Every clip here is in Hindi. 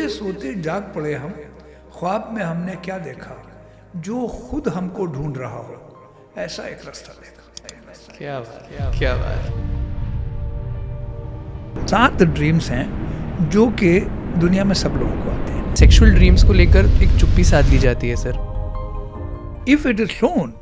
सोते सोते जाग पड़े हम, ख्वाब में हमने क्या देखा, जो खुद हमको ढूंढ रहा हो, ऐसा एक रास्ता देखा। क्या बात, क्या बात। 7 ड्रीम्स हैं जो कि दुनिया में सब लोगों को आते हैं। सेक्सुअल ड्रीम्स को लेकर एक चुप्पी साध ली जाती है sir. If it is shown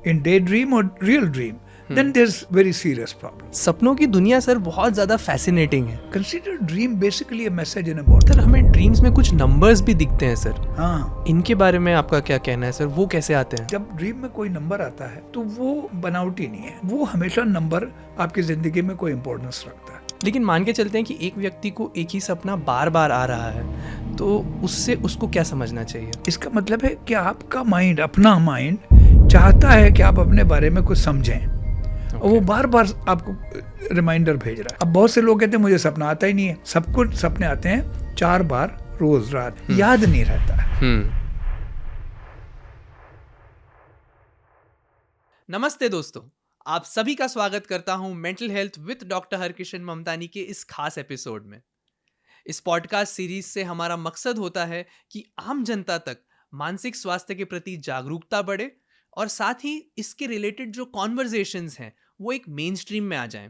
in day dream और real dream, then there's very serious problem. सपनों की दुनिया सर बहुत ज्यादा फैसिनेटिंग है। Consider dream basically a message in a bottle. Sir हमें ड्रीम्स में कुछ नंबर्स भी दिखते हैं सर। हाँ, इनके बारे में आपका क्या कहना है सर, वो कैसे आते हैं? जब ड्रीम में कोई नंबर आता है तो वो बनावटी नहीं है, वो हमेशा नंबर आपकी जिंदगी में कोई इम्पोर्टेंस रखता है। लेकिन मान के चलते हैं कि एक व्यक्ति को एक ही सपना बार बार आ रहा है, तो उससे उसको क्या समझना चाहिए? इसका मतलब है कि आपका माइंड, अपना माइंड चाहता है कि आप अपने बारे में कुछ समझें, और वो बार बार आपको रिमाइंडर भेज रहा है। अब बहुत से लोग कहते हैं मुझे सपना आता ही नहीं है। सबको सपने आते हैं 4 बार रोज रात, याद नहीं रहता है। नमस्ते दोस्तों, आप सभी का स्वागत करता हूं mental health with doctor Harkishan Mamtani के इस खास एपिसोड में। इस पॉडकास्ट सीरीज से हमारा मकसद होता है कि आम जनता तक मानसिक स्वास्थ्य के प्रति जागरूकता बढ़े और साथ ही इसके रिलेटेड जो कॉन्वर्जेशंस हैं वो एक मेन स्ट्रीम में आ जाएं।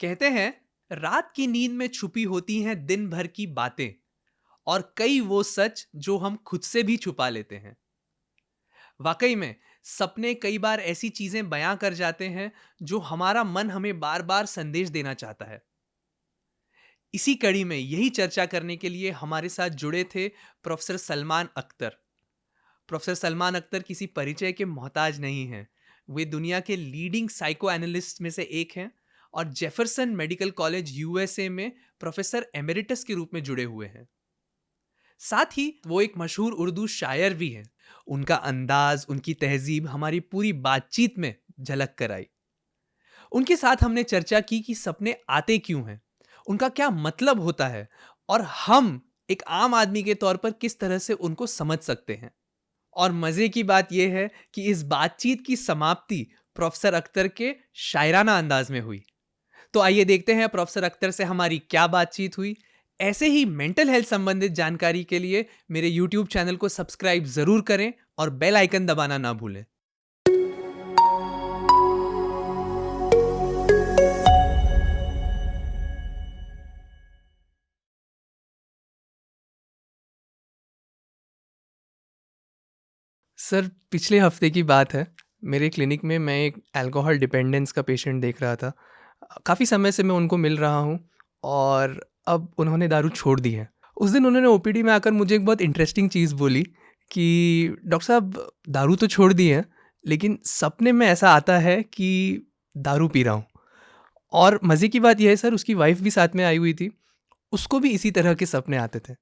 कहते हैं रात की नींद में छुपी होती हैं दिन भर की बातें, और कई वो सच जो हम खुद से भी छुपा लेते हैं। वाकई में सपने कई बार ऐसी चीजें बयां कर जाते हैं जो हमारा मन हमें बार बार संदेश देना चाहता है। इसी कड़ी में यही चर्चा करने के लिए हमारे साथ जुड़े थे प्रोफेसर सलमान अख्तर। प्रोफेसर सलमान अख्तर किसी परिचय के मोहताज नहीं हैं। वे दुनिया के लीडिंग साइको एनालिस्ट में से एक हैं और जेफरसन मेडिकल कॉलेज यूएसए में प्रोफेसर एमेरिटस के रूप में जुड़े हुए हैं। साथ ही वो एक मशहूर उर्दू शायर भी हैं। उनका अंदाज, उनकी तहजीब हमारी पूरी बातचीत में झलक कर आई। उनके साथ हमने चर्चा की कि सपने आते क्यों हैं, उनका क्या मतलब होता है, और हम एक आम आदमी के तौर पर किस तरह से उनको समझ सकते हैं। और मजे की बात यह है कि इस बातचीत की समाप्ति प्रोफेसर अख्तर के शायराना अंदाज में हुई। तो आइए देखते हैं प्रोफेसर अख्तर से हमारी क्या बातचीत हुई। ऐसे ही मेंटल हेल्थ संबंधित जानकारी के लिए मेरे YouTube चैनल को सब्सक्राइब जरूर करें और बेल आइकन दबाना ना भूलें। सर, पिछले हफ्ते की बात है, मेरे क्लिनिक में मैं एक अल्कोहल डिपेंडेंस का पेशेंट देख रहा था। काफ़ी समय से मैं उनको मिल रहा हूँ और अब उन्होंने दारू छोड़ दी है। उस दिन उन्होंने ओपीडी में आकर मुझे एक बहुत इंटरेस्टिंग चीज़ बोली कि डॉक्टर साहब, दारू तो छोड़ दी है, लेकिन सपने में ऐसा आता है कि दारू पी रहा हूँ। और मज़े की बात यह है सर, उसकी वाइफ भी साथ में आई हुई थी, उसको भी इसी तरह के सपने आते थे।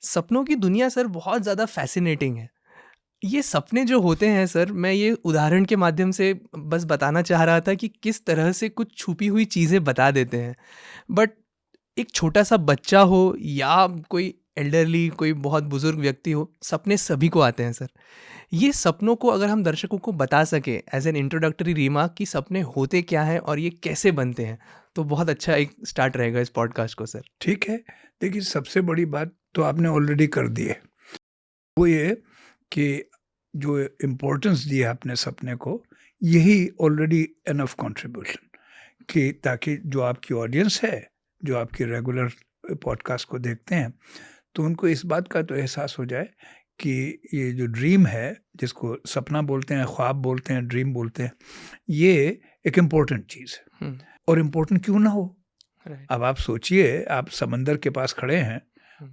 सपनों की दुनिया सर बहुत ज़्यादा फैसिनेटिंग है। ये सपने जो होते हैं सर, मैं ये उदाहरण के माध्यम से बस बताना चाह रहा था कि किस तरह से कुछ छुपी हुई चीज़ें बता देते हैं। बट एक छोटा सा बच्चा हो या कोई एल्डरली, कोई बहुत बुजुर्ग व्यक्ति हो, सपने सभी को आते हैं सर। ये सपनों को अगर हम दर्शकों को बता सके एज एन इंट्रोडक्टरी रिमार्क कि सपने होते क्या हैं और ये कैसे बनते हैं, तो बहुत अच्छा एक स्टार्ट रहेगा इस पॉडकास्ट को सर। ठीक है, देखिए सबसे बड़ी बात तो आपने ऑलरेडी कर दी है, वो ये कि जो इम्पोर्टेंस दिया अपने सपने को, यही ऑलरेडी एनफ कंट्रीब्यूशन, कि ताकि जो आपकी ऑडियंस है, जो आपकी रेगुलर पॉडकास्ट को देखते हैं, तो उनको इस बात का तो एहसास हो जाए कि ये जो ड्रीम है, जिसको सपना बोलते हैं, ख्वाब बोलते हैं, ड्रीम बोलते हैं, ये एक इम्पोर्टेंट चीज़ है। और इम्पोर्टेंट क्यों ना हो? अब आप सोचिए, आप समंदर के पास खड़े हैं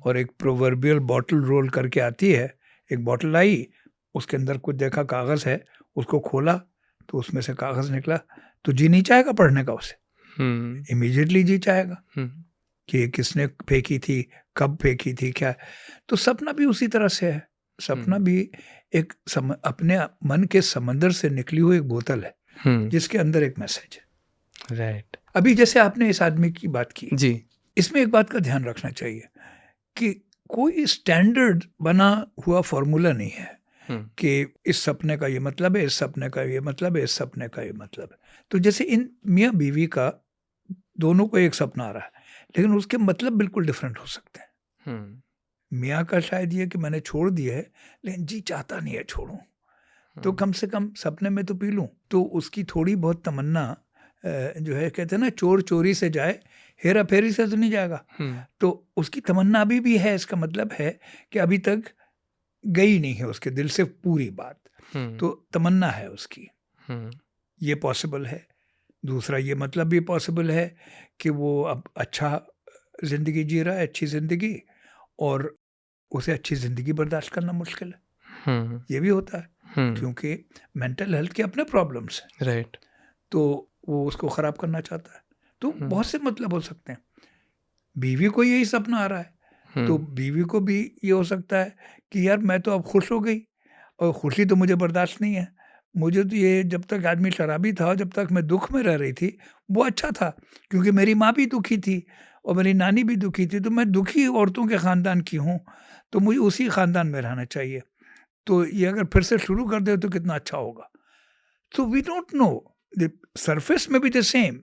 और एक प्रोवर्बियल बॉटल रोल करके आती है, एक बॉटल आई, उसके अंदर कुछ देखा, कागज़ है, उसको खोला तो उसमें से कागज़ निकला, तो जी नहीं चाहेगा पढ़ने का उसे? इमीडिएटली जी चाहेगा कि किसने फेंकी थी, कब फेंकी थी, क्या। तो सपना भी उसी तरह से है। सपना भी एक अपने मन के समंदर से निकली हुई एक बोतल है जिसके अंदर एक मैसेज है। राइट। अभी जैसे आपने इस आदमी की बात की जी, इसमें एक बात का ध्यान रखना चाहिए कि कोई स्टैंडर्ड बना हुआ फॉर्मूला नहीं है कि इस सपने का ये मतलब है, इस सपने का ये मतलब है, इस सपने का ये मतलब है। तो जैसे इन मियाँ बीवी का दोनों को एक सपना आ रहा है, लेकिन उसके मतलब बिल्कुल डिफरेंट हो सकते हैं। मियाँ का शायद ये कि मैंने छोड़ दिया है, लेकिन जी चाहता नहीं है छोड़ूं, तो कम से कम सपने में तो पी लूं। तो उसकी थोड़ी बहुत तमन्ना जो है, कहते हैं ना चोर चोरी से जाए, हेरा फेरी से तो नहीं जाएगा। तो उसकी तमन्ना अभी भी है, इसका मतलब है कि अभी तक गई नहीं है उसके दिल से पूरी बात, तो तमन्ना है उसकी, ये पॉसिबल है। दूसरा ये मतलब भी पॉसिबल है कि वो अब अच्छा जिंदगी जी रहा है, अच्छी जिंदगी, और उसे अच्छी जिंदगी बर्दाश्त करना मुश्किल है, ये भी होता है, क्योंकि मेंटल हेल्थ के अपने प्रॉब्लम्स हैं, राइट। तो वो उसको खराब करना चाहता है। तो बहुत से मतलब हो सकते हैं। बीवी को यही सपना आ रहा है, तो बीवी को भी ये हो सकता है कि यार मैं तो अब खुश हो गई, और खुशी तो मुझे बर्दाश्त नहीं है। मुझे तो ये जब तक आदमी शराबी था, जब तक मैं दुख में रह रही थी, वो अच्छा था, क्योंकि मेरी माँ भी दुखी थी और मेरी नानी भी दुखी थी, तो मैं दुखी औरतों के ख़ानदान की हूँ, तो मुझे उसी ख़ानदान में रहना चाहिए। तो ये अगर फिर से शुरू कर दे तो कितना अच्छा होगा। So we don't know. The surface may be the same,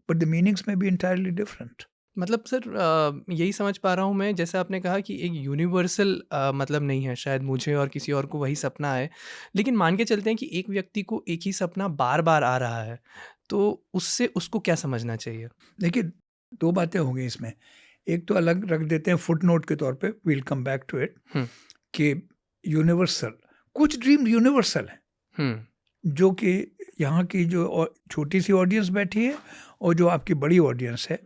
but the meanings may be entirely different. मतलब सर यही समझ पा रहा हूँ मैं, जैसे आपने कहा कि एक यूनिवर्सल मतलब नहीं है, शायद मुझे और किसी और को वही सपना है, लेकिन मान के चलते हैं कि एक व्यक्ति को एक ही सपना बार बार आ रहा है, तो उससे उसको क्या समझना चाहिए? देखिए, दो बातें होंगी इसमें। एक तो अलग रख देते हैं फुट नोट के तौर पे, we'll come back to it, कि यूनिवर्सल, कुछ ड्रीम यूनिवर्सल हैं, जो कि यहाँ की जो छोटी सी ऑडियंस बैठी है और जो आपकी बड़ी ऑडियंस है,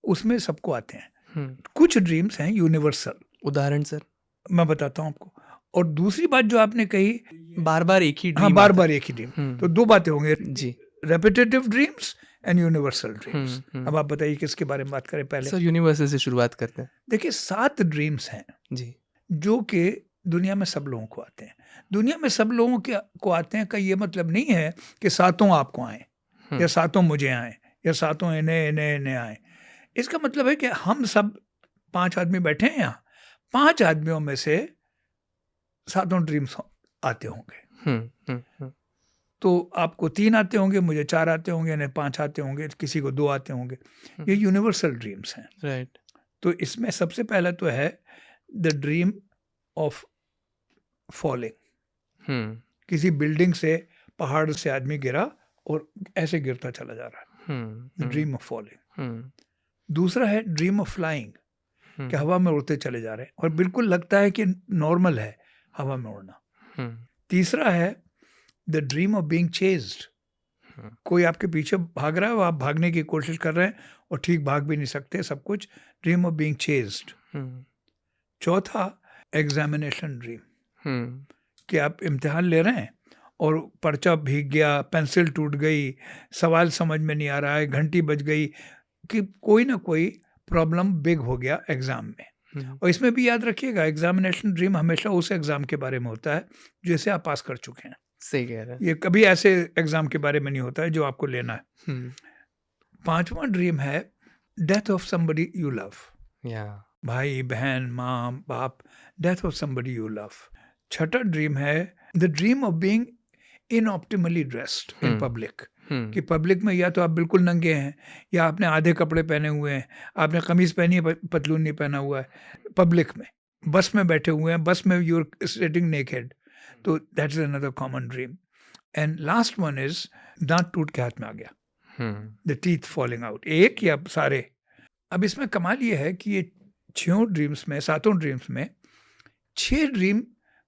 उसमें सबको आते हैं। कुछ ड्रीम्स हैं यूनिवर्सल। उदाहरण सर? मैं बताता हूँ आपको। और दूसरी बात जो आपने कही, बार बार एक ही हाँ, ड्रीम बार आता बार है। एक ही ड्रीम, तो दो बातें होंगी, जी। Repetitive dreams and universal dreams. अब आप बताइए किसके बारे में बात करें पहले? सर यूनिवर्सल से शुरुआत करते हैं। देखिए, 7 ड्रीम्स हैं जी। जो कि दुनिया में सब लोगों को आते हैं। दुनिया में सब लोगों को आते हैं का ये मतलब नहीं है कि सातों आपको आए, या सातों मुझे आए, या सातों इन्हें आए। इसका मतलब है कि हम सब 5 आदमी बैठे हैं यहाँ, 5 आदमियों में से सातों ड्रीम्स आते होंगे। तो आपको 3 आते होंगे, मुझे 4 आते होंगे, इन्हें 5 आते होंगे, किसी को 2 आते होंगे। ये यूनिवर्सल ड्रीम्स हैं। राइट। तो इसमें सबसे पहला तो है द ड्रीम ऑफ फॉलिंग। किसी बिल्डिंग से, पहाड़ से आदमी गिरा और ऐसे गिरता चला जा रहा है, द ड्रीम ऑफ फॉलिंग। दूसरा है ड्रीम ऑफ फ्लाइंग, कि हवा में उड़ते चले जा रहे हैं और बिल्कुल लगता है कि नॉर्मल है हवा में उड़ना। तीसरा है the dream of being chased, कोई आपके पीछे भाग रहा है, वो आप भागने की कोशिश कर रहे हैं और ठीक भाग भी नहीं सकते, सब कुछ, ड्रीम ऑफ बीइंग चेज्ड। चौथा एग्जामिनेशन ड्रीम, कि आप इम्तिहान ले रहे हैं और पर्चा भीग गया, पेंसिल टूट गई, सवाल समझ में नहीं आ रहा है, घंटी बज गई, कि कोई ना कोई प्रॉब्लम बिग हो गया एग्जाम में। और इसमें भी याद रखिएगा, एग्जामिनेशन ड्रीम हमेशा उस एग्जाम के बारे में होता है जिसे आप पास कर चुके हैं। सही कह रहे हैं। ये कभी ऐसे एग्जाम के बारे में नहीं होता है जो आपको लेना है। पांचवा ड्रीम है death of somebody you love, भाई बहन माँ बाप, death of somebody you love. छठा ड्रीम है the dream of being inoptimally dressed in public, कि पब्लिक में या तो आप बिल्कुल नंगे हैं, या आपने आधे कपड़े पहने हुए हैं, आपने कमीज पहनी है पतलून नहीं पहना हुआ है, पब्लिक में, बस में बैठे हुए हैं, बस में यू आर सिटिंग नेकेड, तो that is another common dream. And last one is दांत टूट के हाथ में आ गया, द टीथ फॉलिंग आउट, एक या सारे। अब इसमें कमाल ये है कि ये 6 ड्रीम्स में, 7 ड्रीम्स में 6 ड्रीम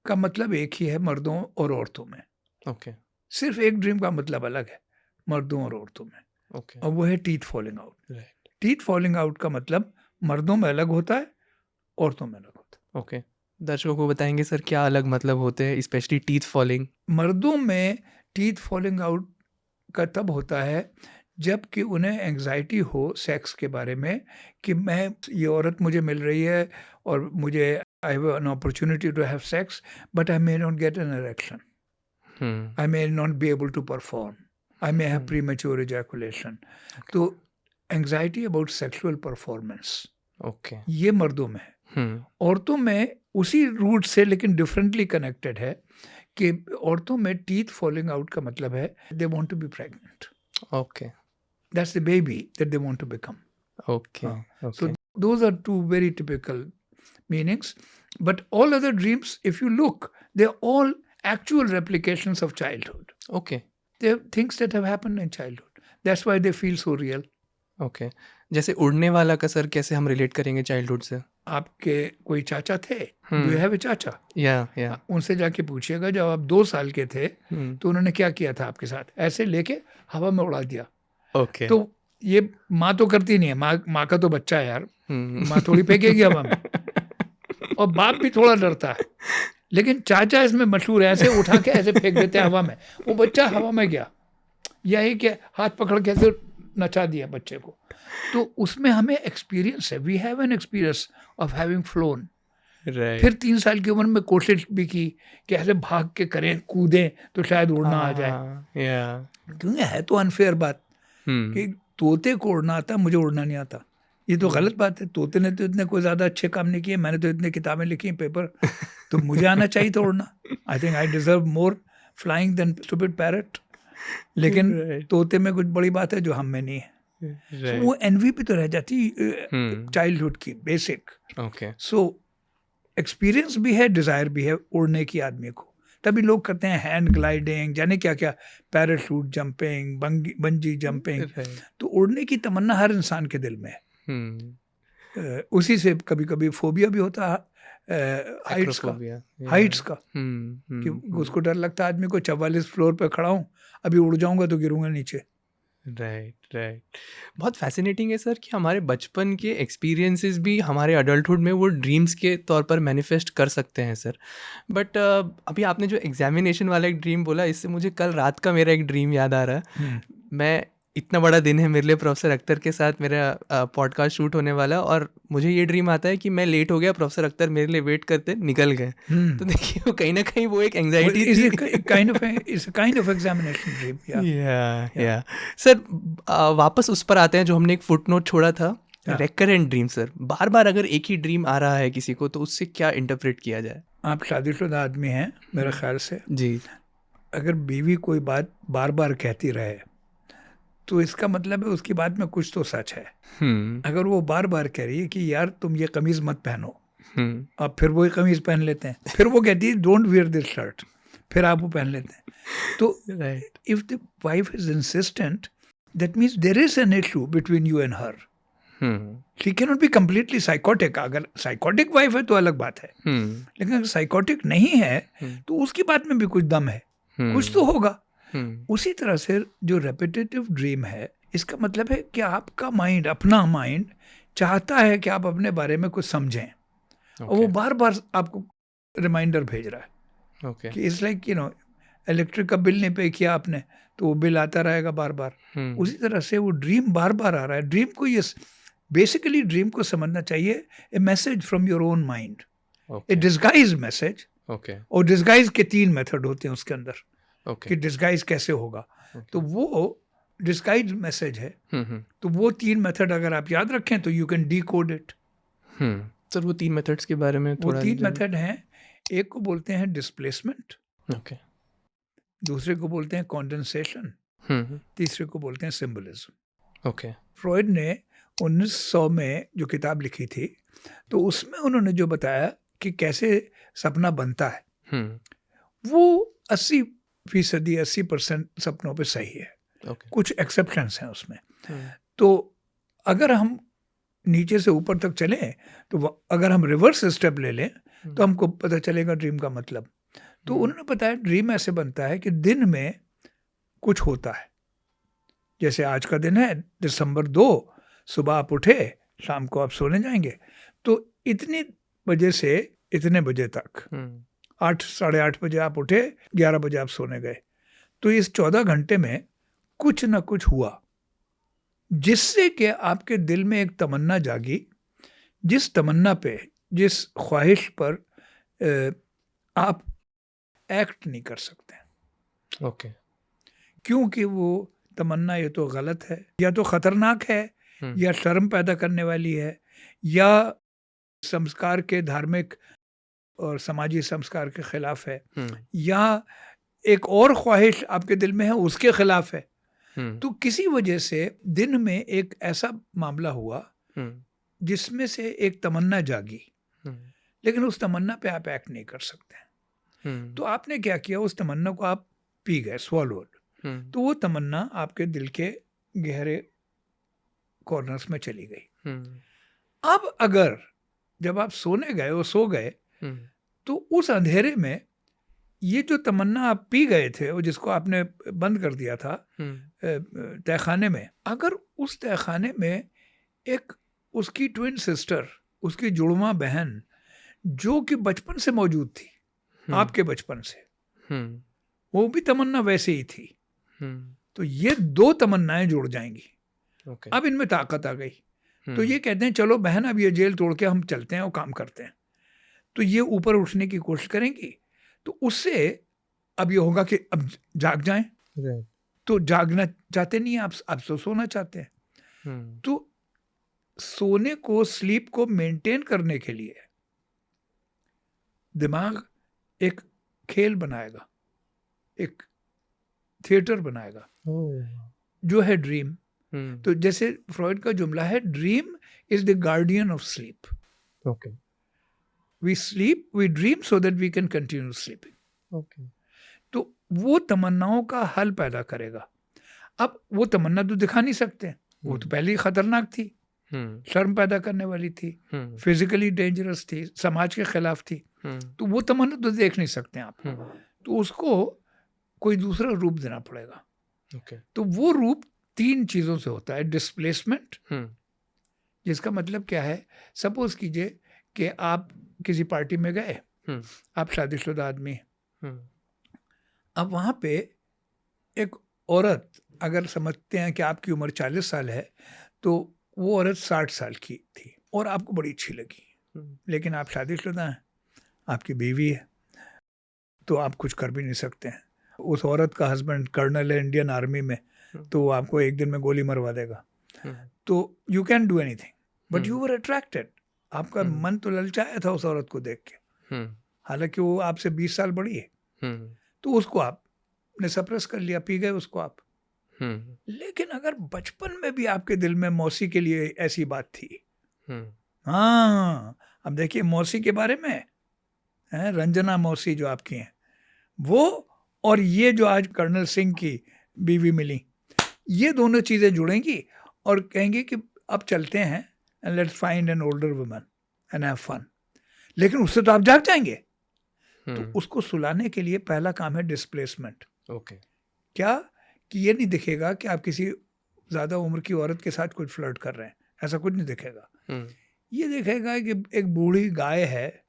का मतलब एक ही है मर्दों और औरतों में। ओके। सिर्फ एक ड्रीम का मतलब अलग है मर्दों और औरतों में, ओके। और वो है teeth falling out. Right. Teeth falling out का मतलब मर्दों में अलग होता है, औरतों में अलग होता है। ओके। दर्शकों को बताएंगे सर क्या अलग मतलब होते हैं, स्पेशली टीथ फॉलिंग? मर्दों में टीथ फॉलिंग आउट का तब होता है जबकि उन्हें एंग्जाइटी हो सेक्स के बारे में, कि मैं, ये औरत मुझे मिल रही है और मुझे I have an opportunity to have sex, but I may not get an erection, I may not be able to perform, I may have premature ejaculation. तो anxiety about sexual performance, okay, ये मर्दों में है। औरतों में उसी रूट से लेकिन डिफरेंटली कनेक्टेड है, कि औरतों में टीथ फॉलिंग आउट का मतलब है they want to be pregnant, okay, that's the baby that they want to become. Okay, So those are two very typical meanings. But all other dreams, if you look, they're all actual replications of childhood. Okay, They're things that have happened in childhood. That's why they feel so real. Okay. जैसे उड़ने वाला का सर कैसे हम रिलेट करेंगे चाइल्डहुड से? आपके कोई चाचा थे, डू यू हैव ए चाचा? या उनसे जाके पूछिएगा जब आप 2 साल के थे तो उन्होंने क्या किया था आपके साथ? ऐसे लेके हवा में उड़ा दिया। ओके। तो ये माँ तो करती नहीं है, माँ का तो बच्चा है यार, माँ थोड़ी फेंकेगी हवा में, और बाप भी थोड़ा डरता है, लेकिन चाचा इसमें मशहूर है, ऐसे उठा के ऐसे फेंक देते हैं हवा में, वो बच्चा हवा में गया, यही क्या हाथ पकड़ के ऐसे नचा दिया बच्चे को। तो उसमें हमें एक्सपीरियंस है, we have an experience of having flown. Right. फिर 3 साल की उम्र में कोशिश भी की कि ऐसे भाग के करें, कूदें तो शायद उड़ना आ जाए, या क्योंकि है तो अनफेयर बात कि तोते को उड़ना आता, मुझे उड़ना नहीं आता। ये तो गलत बात है, तोते ने तो इतने कोई ज़्यादा अच्छे काम नहीं किए, मैंने तो इतनी किताबें लिखी पेपर, तो मुझे आना चाहिए था उड़ना। I think I deserve more flying than stupid parrot. लेकिन तोते में कुछ बड़ी बात है जो हम में नहीं है। So, वो एनवी पे तो रह जाती चाइल्डहुड की बेसिक। ओके। सो एक्सपीरियंस भी है, डिज़ायर भी है उड़ने की आदमी को। तभी लोग करते हैं हैंड ग्लाइडिंग, जाने क्या क्या, पैराशूट जंपिंग, बंजी जंपिंग। तो उड़ने की तमन्ना हर इंसान के दिल में है। उसी से कभी कभी फोबिया भी होता है, हाइट्स का, कि उसको डर लगता है आदमी को, 44 फ्लोर पे खड़ा हूँ, अभी उड़ जाऊंगा तो गिरूंगा नीचे। राइट। बहुत फैसिनेटिंग है सर कि हमारे बचपन के एक्सपीरियंसेस भी हमारे अडल्टहुड में वो ड्रीम्स के तौर पर मैनिफेस्ट कर सकते हैं सर। बट अभी आपने जो एग्जामिनेशन वाला एक ड्रीम बोला, इससे मुझे कल रात का मेरा एक ड्रीम याद आ रहा है। मैं, इतना बड़ा दिन है मेरे लिए, प्रोफेसर अख्तर के साथ मेरा पॉडकास्ट शूट होने वाला, और मुझे ये ड्रीम आता है कि मैं लेट हो गया, प्रोफेसर अख्तर मेरे लिए वेट करते निकल गए। तो देखिए वो कहीं ना कहीं वो एक एंजाइटी थी। Kind of examination dream. या सर, वापस उस पर आते हैं जो हमने एक फुटनोट छोड़ा था, रेकरेंट ड्रीम। सर बार बार अगर एक ही ड्रीम आ रहा है किसी को, तो उससे क्या इंटरप्रेट किया जाए? आप शादीशुदा आदमी हैं मेरे ख्याल से जी। अगर बीवी कोई बात बार बार कहती रहे तो इसका मतलब है उसकी बात में कुछ तो सच है। अगर वो बार बार कह रही है कि यार तुम ये कमीज मत पहनो, अब फिर वो कमीज पहन लेते हैं, फिर वो कहती है डोंट वियर दिस शर्ट, फिर आप वो पहन लेते हैं। तो if the wife is insistent, that means there is an issue between you and her. She can not be completely psychotic. अगर साइकोटिक वाइफ है तो अलग बात है, लेकिन अगर साइकोटिक नहीं है तो उसकी बात में भी कुछ दम है, कुछ तो होगा। उसी तरह से जो रेपिटेटिव ड्रीम है, इसका मतलब है कि आपका माइंड, अपना माइंड चाहता है कि आप अपने बारे में कुछ समझें, और वो बार बार आपको रिमाइंडर भेज रहा है कि इट्स लाइक इलेक्ट्रिक का बिल नहीं पे किया आपने तो वो बिल आता रहेगा बार बार। उसी तरह से वो ड्रीम बार बार आ रहा है। ड्रीम को ये बेसिकली ड्रीम को समझना चाहिए a message from your own mind, a disguise message. और डिस्गाइज के 3 मेथड होते हैं उसके अंदर कि डिस्गाइज कैसे होगा। तो वो डिस्गाइज मैसेज है। तो वो 3 मेथड अगर आप याद रखें तो you can decode it. Sir वो 3 मेथड्स के बारे में थोड़ा। वो 3 मेथड हैं, एक को बोलते हैं डिस्प्लेसमेंट, दूसरे को बोलते हैं कॉन्डेंसेशन, तीसरे को बोलते हैं सिंबलिज्म। फ्रॉइड ने 1900 में जो किताब लिखी थी, तो उसमें उन्होंने जो बताया कि कैसे सपना बनता है, वो 80% सपनों पे सही है। कुछ एक्सेप्शंस हैं उसमें। तो अगर हम नीचे से ऊपर तक चलें, तो अगर हम रिवर्स स्टेप ले लें तो हमको पता चलेगा ड्रीम का मतलब। तो उन्होंने बताया ड्रीम ऐसे बनता है कि दिन में कुछ होता है, जैसे आज का दिन है दिसंबर 2, सुबह आप उठे, शाम को आप सोने जाएंगे, तो इतने बजे से इतने बजे तक 8 साढ़े 8 बजे आप उठे, 11 बजे आप सोने गए, तो इस 14 घंटे में कुछ ना कुछ हुआ जिससे कि आपके दिल में एक तमन्ना जागी, जिस तमन्ना पे, जिस ख्वाहिश पर आप एक्ट नहीं कर सकते। क्योंकि वो तमन्ना ये तो गलत है, या तो खतरनाक है, या शर्म पैदा करने वाली है, या संस्कार के, धार्मिक और समाजी संस्कार के खिलाफ है, या एक और ख्वाहिश आपके दिल में है उसके खिलाफ है। तो किसी वजह से दिन में एक ऐसा मामला हुआ जिसमें से एक तमन्ना जागी। लेकिन उस तमन्ना पे आप एक्ट नहीं कर सकते। तो आपने क्या किया, उस तमन्ना को आप पी गए, स्वॉलोड। तो वो तमन्ना आपके दिल के गहरे कॉर्नर्स में चली गई। अब अगर जब आप सोने गए और सो गए, तो उस अंधेरे में ये जो तमन्ना आप पी गए थे और जिसको आपने बंद कर दिया था तहखाने में, अगर उस तहखाने में एक उसकी ट्विन सिस्टर, उसकी जुड़वा बहन जो कि बचपन से मौजूद थी, आपके बचपन से, वो भी तमन्ना वैसे ही थी, तो ये दो तमन्नाएं जुड़ जाएंगी। अब इनमें ताकत आ गई। तो ये कहते हैं चलो बहन, अब ये जेल तोड़ के हम चलते हैं और काम करते हैं। तो ये ऊपर उठने की कोशिश करेंगी, तो उससे अब ये होगा कि अब जाग जाएं। तो जागना चाहते नहीं आप तो सोना चाहते हैं। तो सोने को, स्लीप को मेंटेन करने के लिए दिमाग एक खेल बनाएगा, एक थिएटर बनाएगा जो है ड्रीम। तो जैसे फ्रॉइड का जुमला है, dream is the guardian of sleep. We sleep, we dream so that we can continue sleeping. तो वो तमन्नाओं का हल पैदा करेगा। अब वो तमन्ना तो दिखा नहीं सकते, वो तो पहले ही खतरनाक थी, शर्म पैदा करने वाली थी, फिजिकली डेंजरस थी, समाज के खिलाफ थी। तो वो तमन्ना तो देख नहीं सकते आप। तो उसको कोई दूसरा रूप देना पड़ेगा। तो वो रूप 3 चीजों से होता है। डिस्प्लेसमेंट, जिसका मतलब क्या है, सपोज कीजिए कि आप किसी पार्टी में गए, आप शादीशुदा आदमी हैं, अब वहां पे एक औरत, अगर समझते हैं कि आपकी उम्र 40 साल है, तो वो औरत 60 साल की थी और आपको बड़ी अच्छी लगी, लेकिन आप शादीशुदा हैं, आपकी बीवी है, तो आप कुछ कर भी नहीं सकते हैं। उस औरत का हस्बैंड कर्नल है इंडियन आर्मी में, तो वो आपको एक दिन में गोली मरवा देगा। तो you can do anything, but you were attracted, आपका मन तो ललचाया था उस औरत को देख के, हालांकि वो आपसे 20 साल बड़ी है। तो उसको आपने सप्रेस कर लिया, पी गए उसको आप। लेकिन अगर बचपन में भी आपके दिल में मौसी के लिए ऐसी बात थी, हाँ, अब देखिए मौसी के बारे में है, रंजना मौसी जो आपकी हैं, वो और ये जो आज कर्नल सिंह की बीवी मिली, ये दोनों चीजें जुड़ेंगी और कहेंगे कि अब चलते हैं and let's find an older woman and have fun. लेकिन उससे तो आप जाग जाएंगे। तो उसको सुलाने के लिए पहला काम है डिस्प्लेसमेंट। क्या कि ये नहीं दिखेगा कि आप किसी ज्यादा उम्र की औरत के साथ कुछ फ्लर्ट कर रहे हैं, ऐसा कुछ नहीं दिखेगा। ये दिखेगा कि एक बूढ़ी गाय है,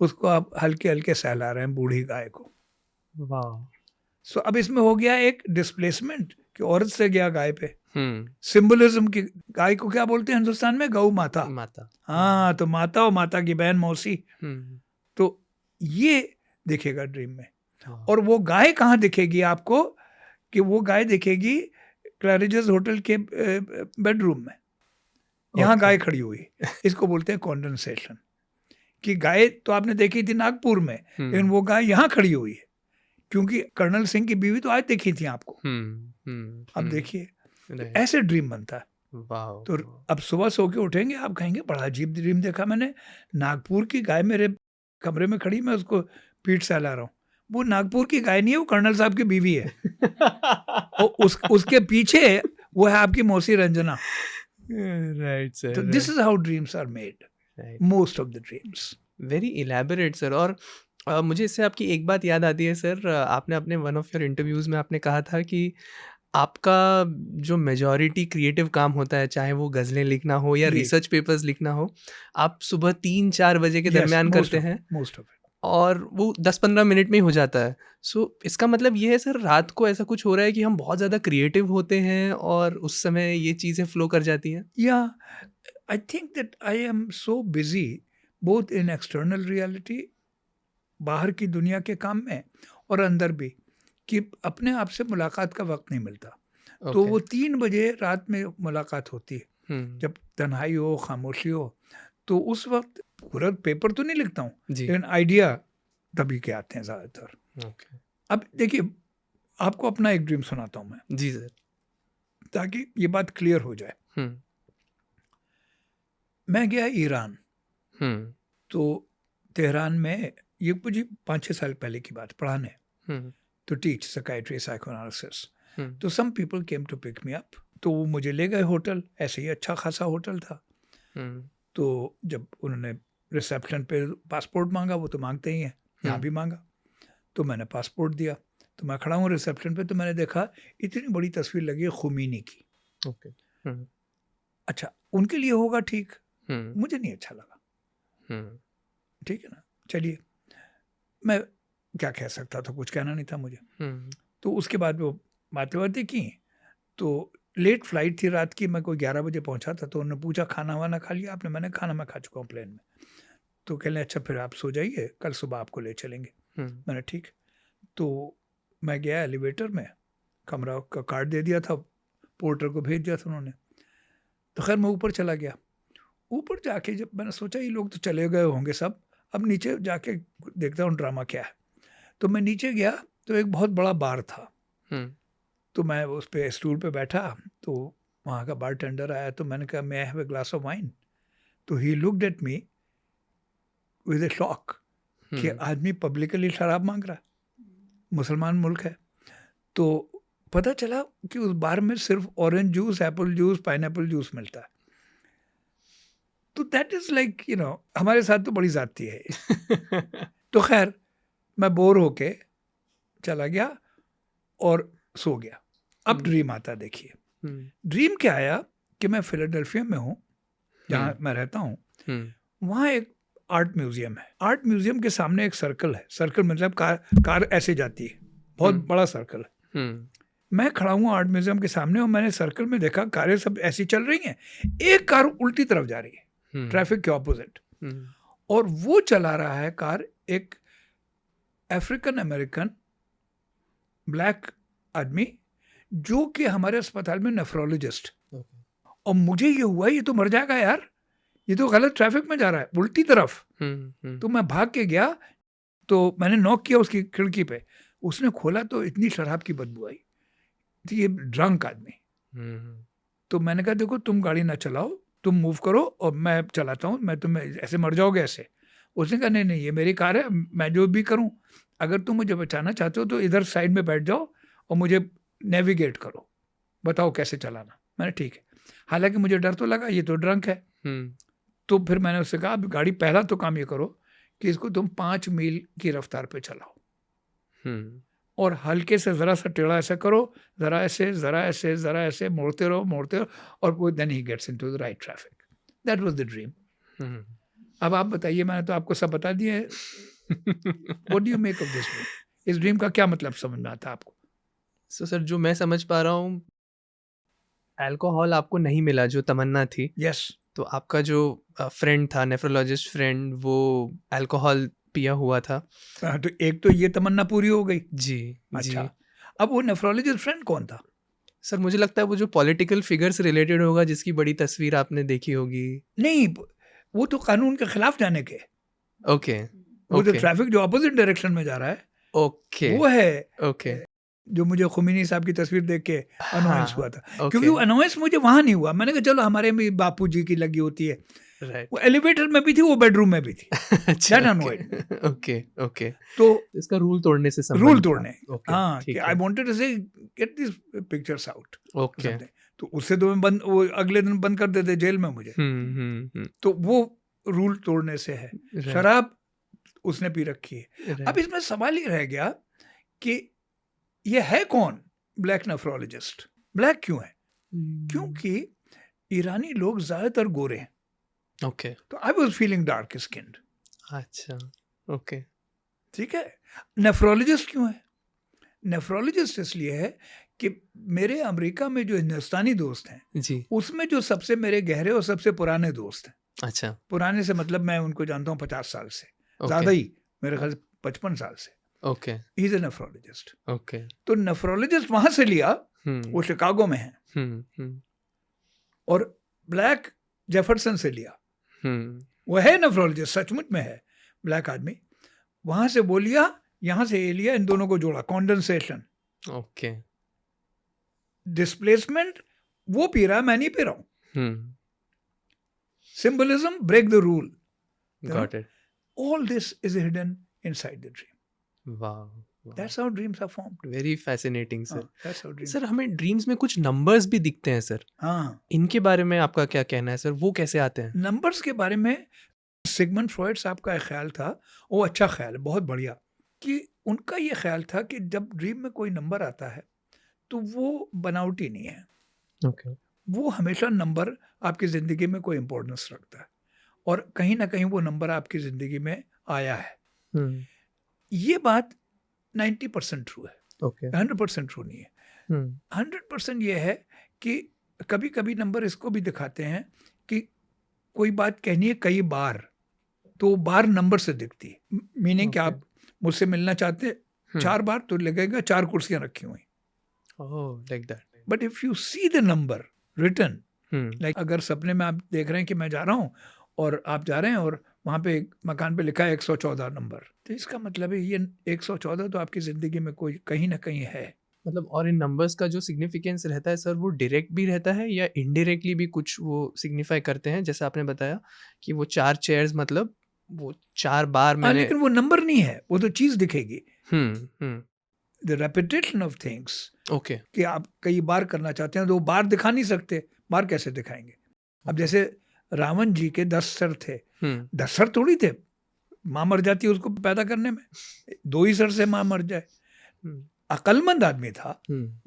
उसको आप हल्के हल्के सहला रहे हैं, बूढ़ी गाय को। सो अब इसमें हो गया एक डिस्प्लेसमेंट कि औरत से गया गाय पे। सिंबलिज्म की, गाय को क्या बोलते हैं हिंदुस्तान में, गौ माता। हाँ, तो माता और माता की बहन मौसी। तो ये दिखेगा ड्रीम में। और वो गाय कहाँ दिखेगी आपको, कि वो गाय दिखेगी क्लैरिजेस होटल के बेडरूम में, यहाँ गाय खड़ी हुई। इसको बोलते हैं कॉन्डेंसेशन, कि गाय तो आपने देखी थी नागपुर में, लेकिन वो गाय यहाँ खड़ी हुई है, क्योंकि कर्नल सिंह की बीवी तो आज देखी थी आपको। अब देखिए, तो ऐसे ड्रीम बनता है। तो अब सुबह सो के उठेंगे, आप कहेंगे बड़ा अजीब ड्रीम देखा मैंने, नागपुर की गाय मेरे कमरे में खड़ी, मैं उसको पीठ सहला रहा हूँ। वो नागपुर की गाय नहीं है, वो कर्नल साहब की बीवी है। और उसके पीछे वो है आपकी मौसी रंजना। Right sir. तो this is how dreams are made, most of the dreams. Very elaborate sir. और मुझे इससे आपकी एक बात याद आती है सर, आपने अपने वन ऑफ योर इंटरव्यूज में आपने कहा था कि आपका जो मेजॉरिटी क्रिएटिव काम होता है, चाहे वो गज़लें लिखना हो या रिसर्च पेपर्स लिखना हो, आप सुबह 3-4 बजे के दरमियान करते हैं, मोस्ट ऑफ इट, और वो 10-15 मिनट में ही हो जाता है। सो इसका मतलब ये है सर, रात को ऐसा कुछ हो रहा है कि हम बहुत ज़्यादा क्रिएटिव होते हैं और उस समय ये चीज़ें फ्लो कर जाती हैं? या I think that I am so busy both in external reality, बाहर की दुनिया के काम में, और अंदर भी, कि अपने आप से मुलाकात का वक्त नहीं मिलता। तो वो 3 बजे रात में मुलाकात होती है, जब तन्हाई हो, खामोशी हो। तो उस वक्त पूरा पेपर तो नहीं लिखता हूँ, लेकिन आइडिया तभी के आते हैं ज़्यादातर। अब देखिए, आपको अपना एक ड्रीम सुनाता हूँ मैं। जी सर। ताकि ये बात क्लियर हो जाए। मैं गया ईरान, तो तेहरान में, ये मुझे 5-6 साल पहले की बात, पढ़ाने हम्म, to teach psychiatry psychoanalysis. हम्म, तो some people came to pick me up. तो वो मुझे ले गए होटल, ऐसे ही अच्छा खासा होटल था. हम्म, तो जब उन्होंने रिसेप्शन पे पासपोर्ट मांगा, वो तो मांगते ही हैं, यहाँ भी मांगा. तो मैंने पासपोर्ट दिया. तो मैं खड़ा हूँ रिसेप्शन पे, तो मैंने देखा इतनी बड़ी तस्वीर लगी है खुमीनी की. ओके, हम्म, अच्छा, उनके लिए होगा ठीक, हम्म, मुझे नहीं अच्छा लगा. हम्म, ठीक है ना, चलिए, मैं क्या कह सकता था, कुछ कहना नहीं था मुझे. हम्म, तो उसके बाद वो बातें की. तो लेट फ्लाइट थी रात की, मैं कोई 11 बजे पहुंचा था. तो उन्होंने पूछा खाना वाना खा लिया आपने? मैंने खाना मैं खा चुका हूँ प्लेन में. तो कह रहे अच्छा फिर आप सो जाइए, कल सुबह आपको ले चलेंगे. मैंने ठीक. तो मैं गया एलिवेटर में, कमरा का कार्ड दे दिया था, पोर्टर को भेज दिया था उन्होंने. तो खैर मैं ऊपर चला गया. ऊपर जाके जब मैंने सोचा ये लोग तो चले गए होंगे सब, अब नीचे जाके देखता हूँ ड्रामा क्या है. तो मैं नीचे गया तो एक बहुत बड़ा बार था. तो मैं उस पे स्टूल पे बैठा. तो वहाँ का बारटेंडर आया. तो मैंने कहा मैं have a glass of wine. तो he looked at me with a shock कि आदमी पब्लिकली शराब मांग रहा है, मुसलमान मुल्क है. तो पता चला कि उस बार में सिर्फ orange juice, Apple juice, pineapple juice मिलता है. तो that is like you know, हमारे साथ तो बड़ी जाती है ये. तो खैर मैं बोर होके चला गया और सो गया. अब ड्रीम आता, देखिए ड्रीम क्या आया कि मैं फिलाडेल्फिया में हूँ, जहाँ मैं रहता हूँ. वहाँ एक आर्ट म्यूजियम है. आर्ट म्यूजियम के सामने एक सर्कल है. सर्कल मतलब कार ऐसे जाती है, बहुत बड़ा सर्कल है. मैं खड़ा हूँ आर्ट म्यूजियम के सामने और मैंने सर्कल में देखा कारें सब ऐसी चल रही हैं. एक कार उल्टी तरफ जा रही है, ट्रैफिक के ऑपोजिट. और वो चला रहा है कार एक अफ्रीकन अमेरिकन ब्लैक आदमी, जो कि हमारे अस्पताल में नेफ्रोलॉजिस्ट. और मुझे ये हुआ ये तो मर जाएगा यार, ये तो गलत ट्रैफिक में जा रहा है उल्टी तरफ. तो मैं भाग के गया. तो मैंने नॉक किया उसकी खिड़की पे. उसने खोला तो इतनी शराब की बदबू आई. तो ये ड्रंक आदमी. तो मैंने कहा देखो तुम गाड़ी ना चलाओ, तुम मूव करो और मैं चलाता हूँ, मैं तुम्हें ऐसे मर जाओगे ऐसे. उसने कहा नहीं नहीं ये मेरी कार है, मैं जो भी करूँ, अगर तुम मुझे बचाना चाहते हो तो इधर साइड में बैठ जाओ और मुझे नेविगेट करो, बताओ कैसे चलाना. मैंने ठीक है. हालांकि मुझे डर तो लगा, ये तो ड्रंक है. तो फिर मैंने उससे कहा अब गाड़ी, पहला तो काम ये करो कि इसको तुम 5 मील की रफ्तार पे चलाओ और हल्के से जरा सा टेढ़ा ऐसा करो, जरा ऐसे जरा ऐसे जरा ऐसे, मोड़ते रहो और वो then he gets into the right traffic. That was the dream. अब आप बताइए, मैंने तो आपको सब बता दिया है. What do you make of this dream? इस ड्रीम का क्या मतलब समझ में आता है आपको? सो सर जो मैं समझ पा रहा हूँ, अल्कोहल आपको नहीं मिला जो तमन्ना थी. यस. तो आपका जो फ्रेंड था, नेफ्रोलॉजिस्ट फ्रेंड, वो अल्कोहल पिया हुआ था. तो एक तो ये तमन्ना पूरी हो गई. जी. अच्छा, अब वो नेफ्रोलॉजिस्ट फ्रेंड कौन था? सर मुझे लगता है वो जो पॉलिटिकल फिगर से रिलेटेड होगा, जिसकी बड़ी तस्वीर आपने देखी होगी. नहीं, वो तो कानून के खिलाफ जाने के. ओके. वो तो ट्रैफिक जो अपोजिट डायरेक्शन में जा रहा है, ओके, वो है. ओके. जो मुझे खुमीनी साहब की तस्वीर देख के अनोयंस हुआ था. ओके. क्योंकि वो अनोयंस मुझे वहां नहीं हुआ. मैंने कहा चलो हमारे भी बापू जी की लगी होती है. राइट. वो एलिवेटर में भी थी, वो बेडरूम में भी थी. अच्छा. That annoyed me. Okay, okay. तो इसका रूल तोड़ने से संबंध रूल था. तोड़ने, ओके, हाँ, ठीक कि है. आई वांटेड टू से get this pictures out. Okay. तो उससे तो मैं बंद, वो अगले दिन बंद कर देते जेल में मुझे. तो वो रूल तोड़ने से है. शराब उसने पी रखी है. अब इसमें सवाल ये रह गया कि ये है कौन ब्लैक नेफ्रोलॉजिस्ट? ब्लैक क्यों है? क्योंकि ईरानी लोग ज्यादातर गोरे हैं. ओके. तो I was feeling dark skinned. अच्छा. ओके. ठीक है. नेफ्रोलॉजिस्ट क्यों है? नेफ्रोलॉजिस्ट इसलिए है कि मेरे अमेरिका में जो हिंदुस्तानी दोस्त हैं जी. उसमें जो सबसे मेरे गहरे और सबसे पुराने दोस्त हैं. अच्छा. पुराने से मतलब मैं उनको जानता हूँ 50 साल से, ज्यादा ही, मेरे ख्याल से 55 साल से. Okay. He is a nephrologist. Okay. तो नेफ्रोलॉजिस्ट वहां से लिया, वो शिकागो में है. और ब्लैक जेफरसन से लिया, वो है नेफ्रोलॉजिस्ट, सचमुच में है ब्लैक आदमी. वहां से वो लिया, यहां से ये लिया, इन दोनों को जोड़ा. Condensation, okay. डिस्प्लेसमेंट, वो पी रहा है, मैं नहीं पी रहा हूं. Symbolism, break the rule. Got it. all this is hidden inside the dream. वाह, That's how dreams are formed. Very fascinating sir. That's how dreams. Sir हमें ड्रीम्स में कुछ नंबर्स भी दिखते हैं सर, हाँ, इनके बारे में आपका क्या कहना है सर, वो कैसे आते हैं? नंबर्स के बारे में सिगमंड फ्रॉइड साहब का एक ख्याल था, वो अच्छा ख्याल है, बहुत बढ़िया, कि उनका ये ख्याल था कि जब ड्रीम में कोई नंबर आता है तो वो बनावटी नहीं है, ओके। वो हमेशा नंबर आपकी ज़िंदगी में कोई इम्पोर्टेंस रखता है और कहीं ना कहीं वो नंबर आपकी ज़िंदगी में आया है। ये बात 90% ट्रू है, ओके। 100% ट्रू नहीं है। 100% ये है कि कभी कभी नंबर इसको भी दिखाते हैं कि कोई बात कहनी है कई बार, तो बार नंबर से दिखती है, मीनिंग कि Okay. आप मुझसे मिलना चाहते हैं 4 बार तो लगेगा 4 कुर्सियां रखी हुई, oh like that. But if you see the number written, hmm, like अगर सपने में आप देख रहे हैं कि मैं जा रहा हूँ और आप जा रहे हैं और वहाँ पे एक मकान पे लिखा है 114 नंबर, तो इसका मतलब है ये 114 तो आपकी ज़िंदगी में कोई कहीं ना कहीं है। मतलब और इन नंबर्स का जो सिग्निफिकेंस रहता है सर, वो डायरेक्ट भी रहता है या इनडायरेक्टली भी कुछ वो सिग्निफाई करते हैं? जैसे आपने बताया कि वो 4 चेयर्स, मतलब वो 4 बार हाँ, मैंने। लेकिन वो नंबर नहीं है, वो तो चीज़ दिखेगी, hmm, the repetition of things, okay. कि आप कई बार करना चाहते हैं तो वो बार दिखा नहीं सकते, बार कैसे दिखाएंगे? अब जैसे रावण जी के 10 सर थे, 10 सर थोड़ी थे, माँ मर जाती है उसको पैदा करने में, 2 ही सर से माँ मर जाए। अकलमंद आदमी था,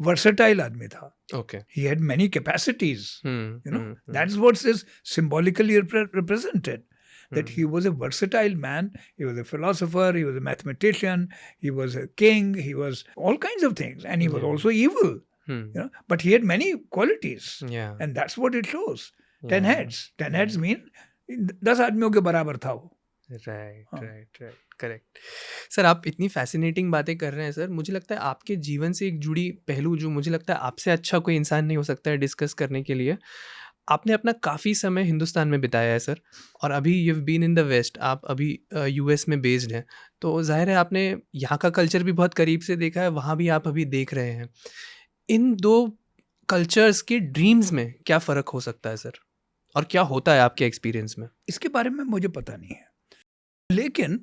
वर्सेटाइल आदमी था, okay. he had many capacities, that's what is symbolically represented, that he was a versatile man, he was a philosopher, he was a mathematician, he was a king, he was all kinds of things, and he was also evil, but he had many qualities, Yeah. and that's what it shows. 10 heads mean 10 आदमियों के बराबर था वो। Right, correct. सर आप इतनी फैसिनेटिंग बातें कर रहे हैं सर, मुझे लगता है आपके जीवन से एक जुड़ी पहलू जो मुझे लगता है आपसे अच्छा कोई इंसान नहीं हो सकता है डिस्कस करने के लिए। आपने अपना काफ़ी समय हिंदुस्तान में बिताया है सर, और अभी you have been in the West, आप अभी यूएस में बेस्ड हैं, तो जाहिर है आपने यहाँ का कल्चर भी बहुत करीब से देखा है, वहाँ भी आप अभी देख रहे हैं। इन 2 कल्चर्स के ड्रीम्स में क्या फ़र्क हो सकता है सर, और क्या होता है आपके एक्सपीरियंस में? इसके बारे में मुझे पता नहीं है, लेकिन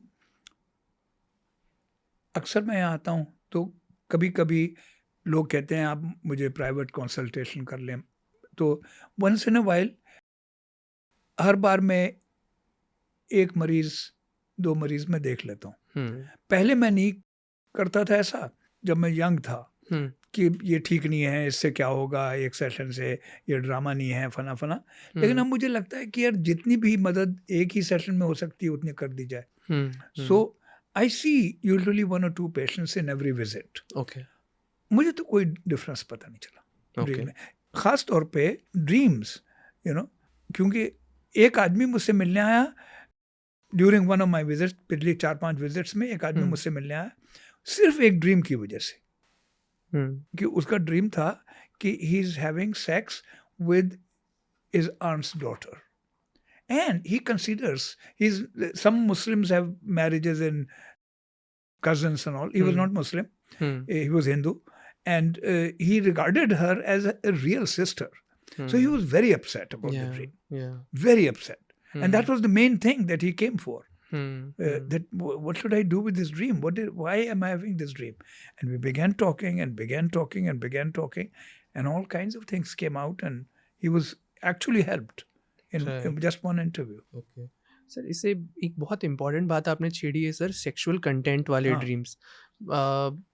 अक्सर मैं यहाँ आता हूँ तो कभी कभी लोग कहते हैं आप मुझे प्राइवेट कंसल्टेशन कर लें, तो वंस इन अ वाइल, हर बार मैं 1 मरीज 2 मरीज में देख लेता हूँ। पहले मैं नहीं करता था ऐसा, जब मैं यंग था, कि ये ठीक नहीं है, इससे क्या होगा, एक सेशन से, ये ड्रामा नहीं है, फना फना। लेकिन अब मुझे लगता है कि यार जितनी भी मदद एक ही सेशन में हो सकती है उतनी कर दी जाए। So I see usually 1 or 2 patients in every visit. Okay. मुझे तो कोई डिफरेंस पता नहीं चला ड्रीम Okay. में, खास तौर पे ड्रीम्स, क्योंकि एक आदमी मुझसे मिलने आया during one of my visits, पिछले 4-5 विजिट्स में एक आदमी मुझसे मिलने आया सिर्फ एक ड्रीम की वजह से, कि उसका ड्रीम था कि he is having sex with his aunt's daughter, and he considers some Muslims have marriages in cousins and all. He was not Muslim, he was Hindu, and he regarded her as a real sister. So he was very upset about the dream, very upset, and that was the main thing that he came for. That what should I do with this dream? Why am I having this dream? And we began talking and began talking and began talking, and all kinds of things came out, and he was actually helped in just one interview. Okay sir, इससे एक बहुत इम्पॉर्टेंट बात आपने छेड़ी है सर, सेक्सुअल कंटेंट वाले हाँ। ड्रीम्स।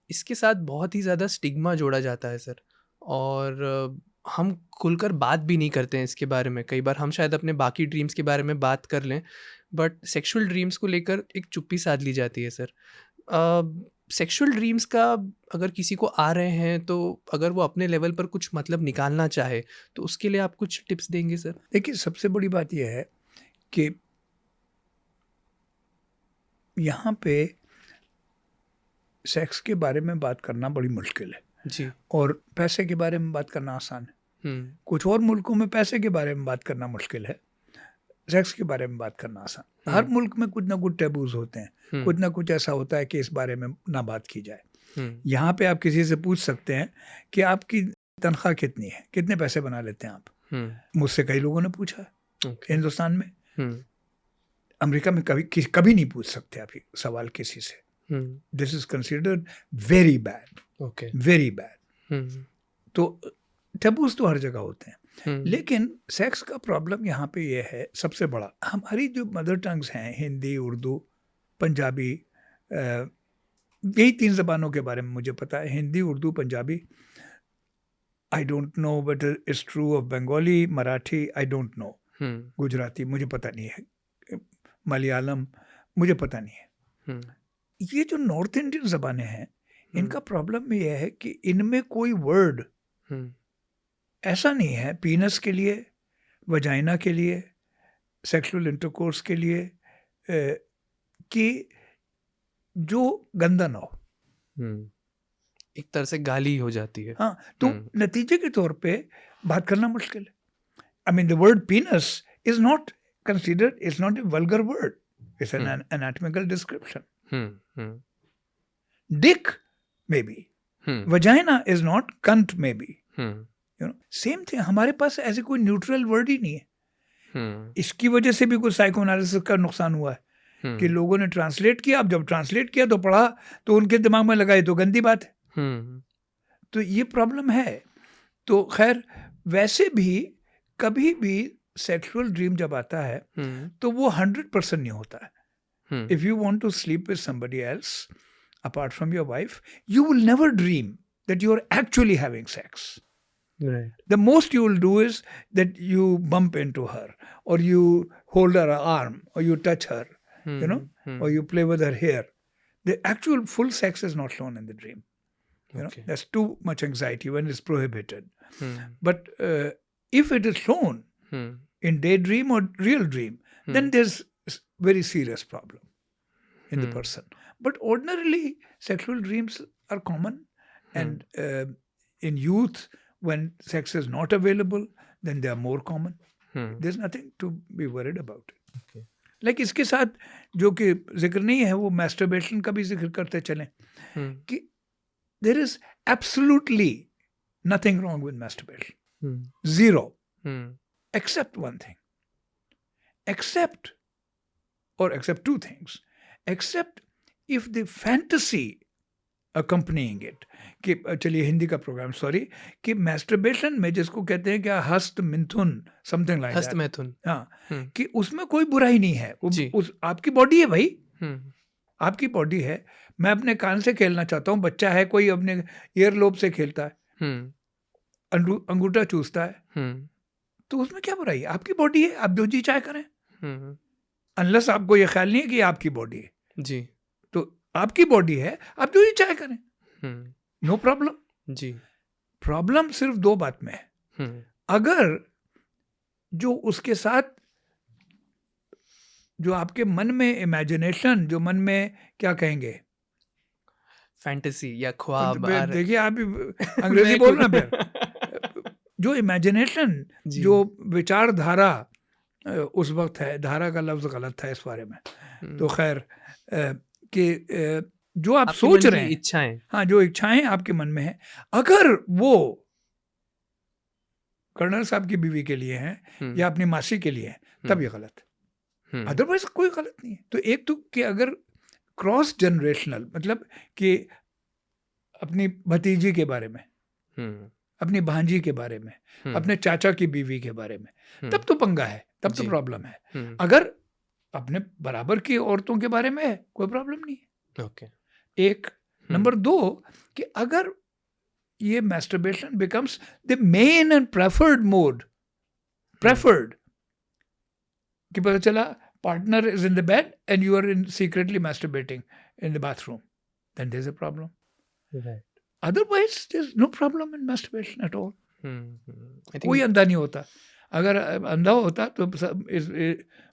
इसके साथ बहुत ही ज़्यादा स्टिग्मा जोड़ा जाता है सर, और हम खुलकर बात भी नहीं करते हैं इसके बारे में। कई बार हम शायद अपने बाकी ड्रीम्स के बारे में बात कर लें, बट सेक्सुअल ड्रीम्स को लेकर एक चुप्पी साध ली जाती है सर। सेक्सुअल ड्रीम्स का अगर किसी को आ रहे हैं, तो अगर वो अपने लेवल पर कुछ मतलब निकालना चाहे, तो उसके लिए आप कुछ टिप्स देंगे सर? देखिए, सबसे बड़ी बात यह है कि यहाँ पे सेक्स के बारे में बात करना बड़ी मुश्किल है जी। और पैसे के बारे में बात करना आसान है। कुछ और मुल्कों में पैसे के बारे में बात करना मुश्किल है, सेक्स के बारे में बात करना आसान। हर मुल्क में कुछ ना कुछ टैबूज होते हैं, कुछ ना कुछ ऐसा होता है कि इस बारे में ना बात की जाए। यहाँ पे आप किसी से पूछ सकते हैं कि आपकी तनख्वाह कितनी है, कितने पैसे बना लेते हैं आप। मुझसे कई लोगों ने पूछा हिंदुस्तान में। अमेरिका में कभी नहीं पूछ सकते आप ये सवाल किसी से. This is considered very bad. Okay. Very bad. तो टैबूज तो हर जगह होते हैं. लेकिन सेक्स का प्रॉब्लम यहाँ पे ये है सबसे बड़ा. हमारी जो मदर टंग्स हैं, हिंदी, उर्दू, पंजाबी, यही 3 ज़बानों के बारे में मुझे पता है. Hindi, Urdu, Punjabi. I don't know but it's true of Bengali, Marathi, I don't know. Gujarati मुझे पता नहीं है. मलयालम मुझे पता नहीं है. ये जो नॉर्थ इंडियन ज़बानें हैं, इनका प्रॉब्लम ये है कि इनमें कोई वर्ड ऐसा नहीं है पीनस के लिए, वजाइना के लिए, सेक्सुअल इंटरकोर्स के लिए, कि जो गंदा ना हो. एक तरह से गाली हो जाती है. हाँ, तो नतीजे के तौर पे बात करना मुश्किल है. I mean, the word penis is not considered, it's not a vulgar word. It's an anatomical description. Dick, maybe. Vagina is not, cunt, maybe. You know, same thing. हमारे पास ऐसे कोई न्यूट्रल वर्ड ही नहीं है. इसकी वजह से भी कुछ साइकोएनालिसिस का नुकसान हुआ है कि लोगों ने ट्रांसलेट किया. अब जब ट्रांसलेट किया तो पढ़ा तो उनके दिमाग में लगा ये तो गंदी बात है. तो ये प्रॉब्लम है. तो खैर, वैसे भी कभी भी सेक्सुअल ड्रीम जब आता है तो वो 100% नहीं होता है. If you want to sleep with somebody else apart from your wife, you will never dream that you are actually having sex. Right. The most you will do is that you bump into her, or you hold her arm, or you touch her, you know, or you play with her hair. The actual full sex is not shown in the dream. You know, that's too much anxiety when it's prohibited. But if it is shown in daydream or real dream, then there's very serious problem in the person. But ordinarily, sexual dreams are common, and in youth, when sex is not available, then they are more common. There's nothing to be worried about it. Okay. Like इसके साथ जो कि जिक्र नहीं है, वो masturbation का भी जिक्र करते चलें कि there is absolutely nothing wrong with masturbation. Zero. Except one thing. Except two things. Except if the fantasy accompanying it, कि चलिए हिंदी का प्रोग्राम, सॉरी, कि मैस्टरबेशन में जिसको कहते हैं क्या, हस्त मिथुन, समथिंग लाइक दैट. हस्त मैथुन. हाँ, कि उसमें कोई बुराई नहीं है. उस आपकी बॉडी है भाई. आपकी बॉडी है. मैं अपने कान से खेलना चाहता हूँ, बच्चा है कोई अपने ईयर लोब से खेलता है, अंगूठा चूसता है, तो उसमें क्या बुराई है? आपकी बॉडी है, आप जो जी चाहे करें. अनलेस आपको ये ख्याल नहीं है कि आपकी बॉडी है जी, तो आपकी बॉडी है, आप जो जी चाहे करें, नो प्रॉब्लम जी. प्रॉब्लम सिर्फ 2 बात में है. अगर जो उसके साथ जो आपके मन में इमेजिनेशन, जो मन में क्या कहेंगे, फैंटेसी या ख्वाब, देखिए आप अंग्रेजी बोल रहे हैं, जो इमेजिनेशन, जो विचारधारा उस वक्त है, धारा का लफ्ज गलत था इस बारे में, तो खैर, कि जो आप सोच रहे हैं, इच्छाएं, हाँ, जो इच्छाएं आपके मन में हैं, अगर वो कर्नल साहब की बीवी के लिए हैं या अपनी मासी के लिए हैं, तब ये गलत है. अदरवाइज कोई गलत नहीं है. तो एक तो कि अगर क्रॉस जनरेशनल, मतलब कि अपनी भतीजी के बारे में, अपनी भांजी के बारे में, अपने चाचा की बीवी के बारे में, तब तो पंगा है, तब तो प्रॉब्लम है. अगर अपने बराबर की औरतों के बारे में है, कोई प्रॉब्लम नहीं है. ओके. एक. नंबर 2, कि अगर ये masturbation becomes the main and preferred mode, preferred, कि पता चला partner is in the bed and you are secretly masturbating in the bathroom, then there's a problem. Right. Otherwise, there's no problem in masturbation at all. कोई अंधा नहीं होता. अगर अंधा होता तो इस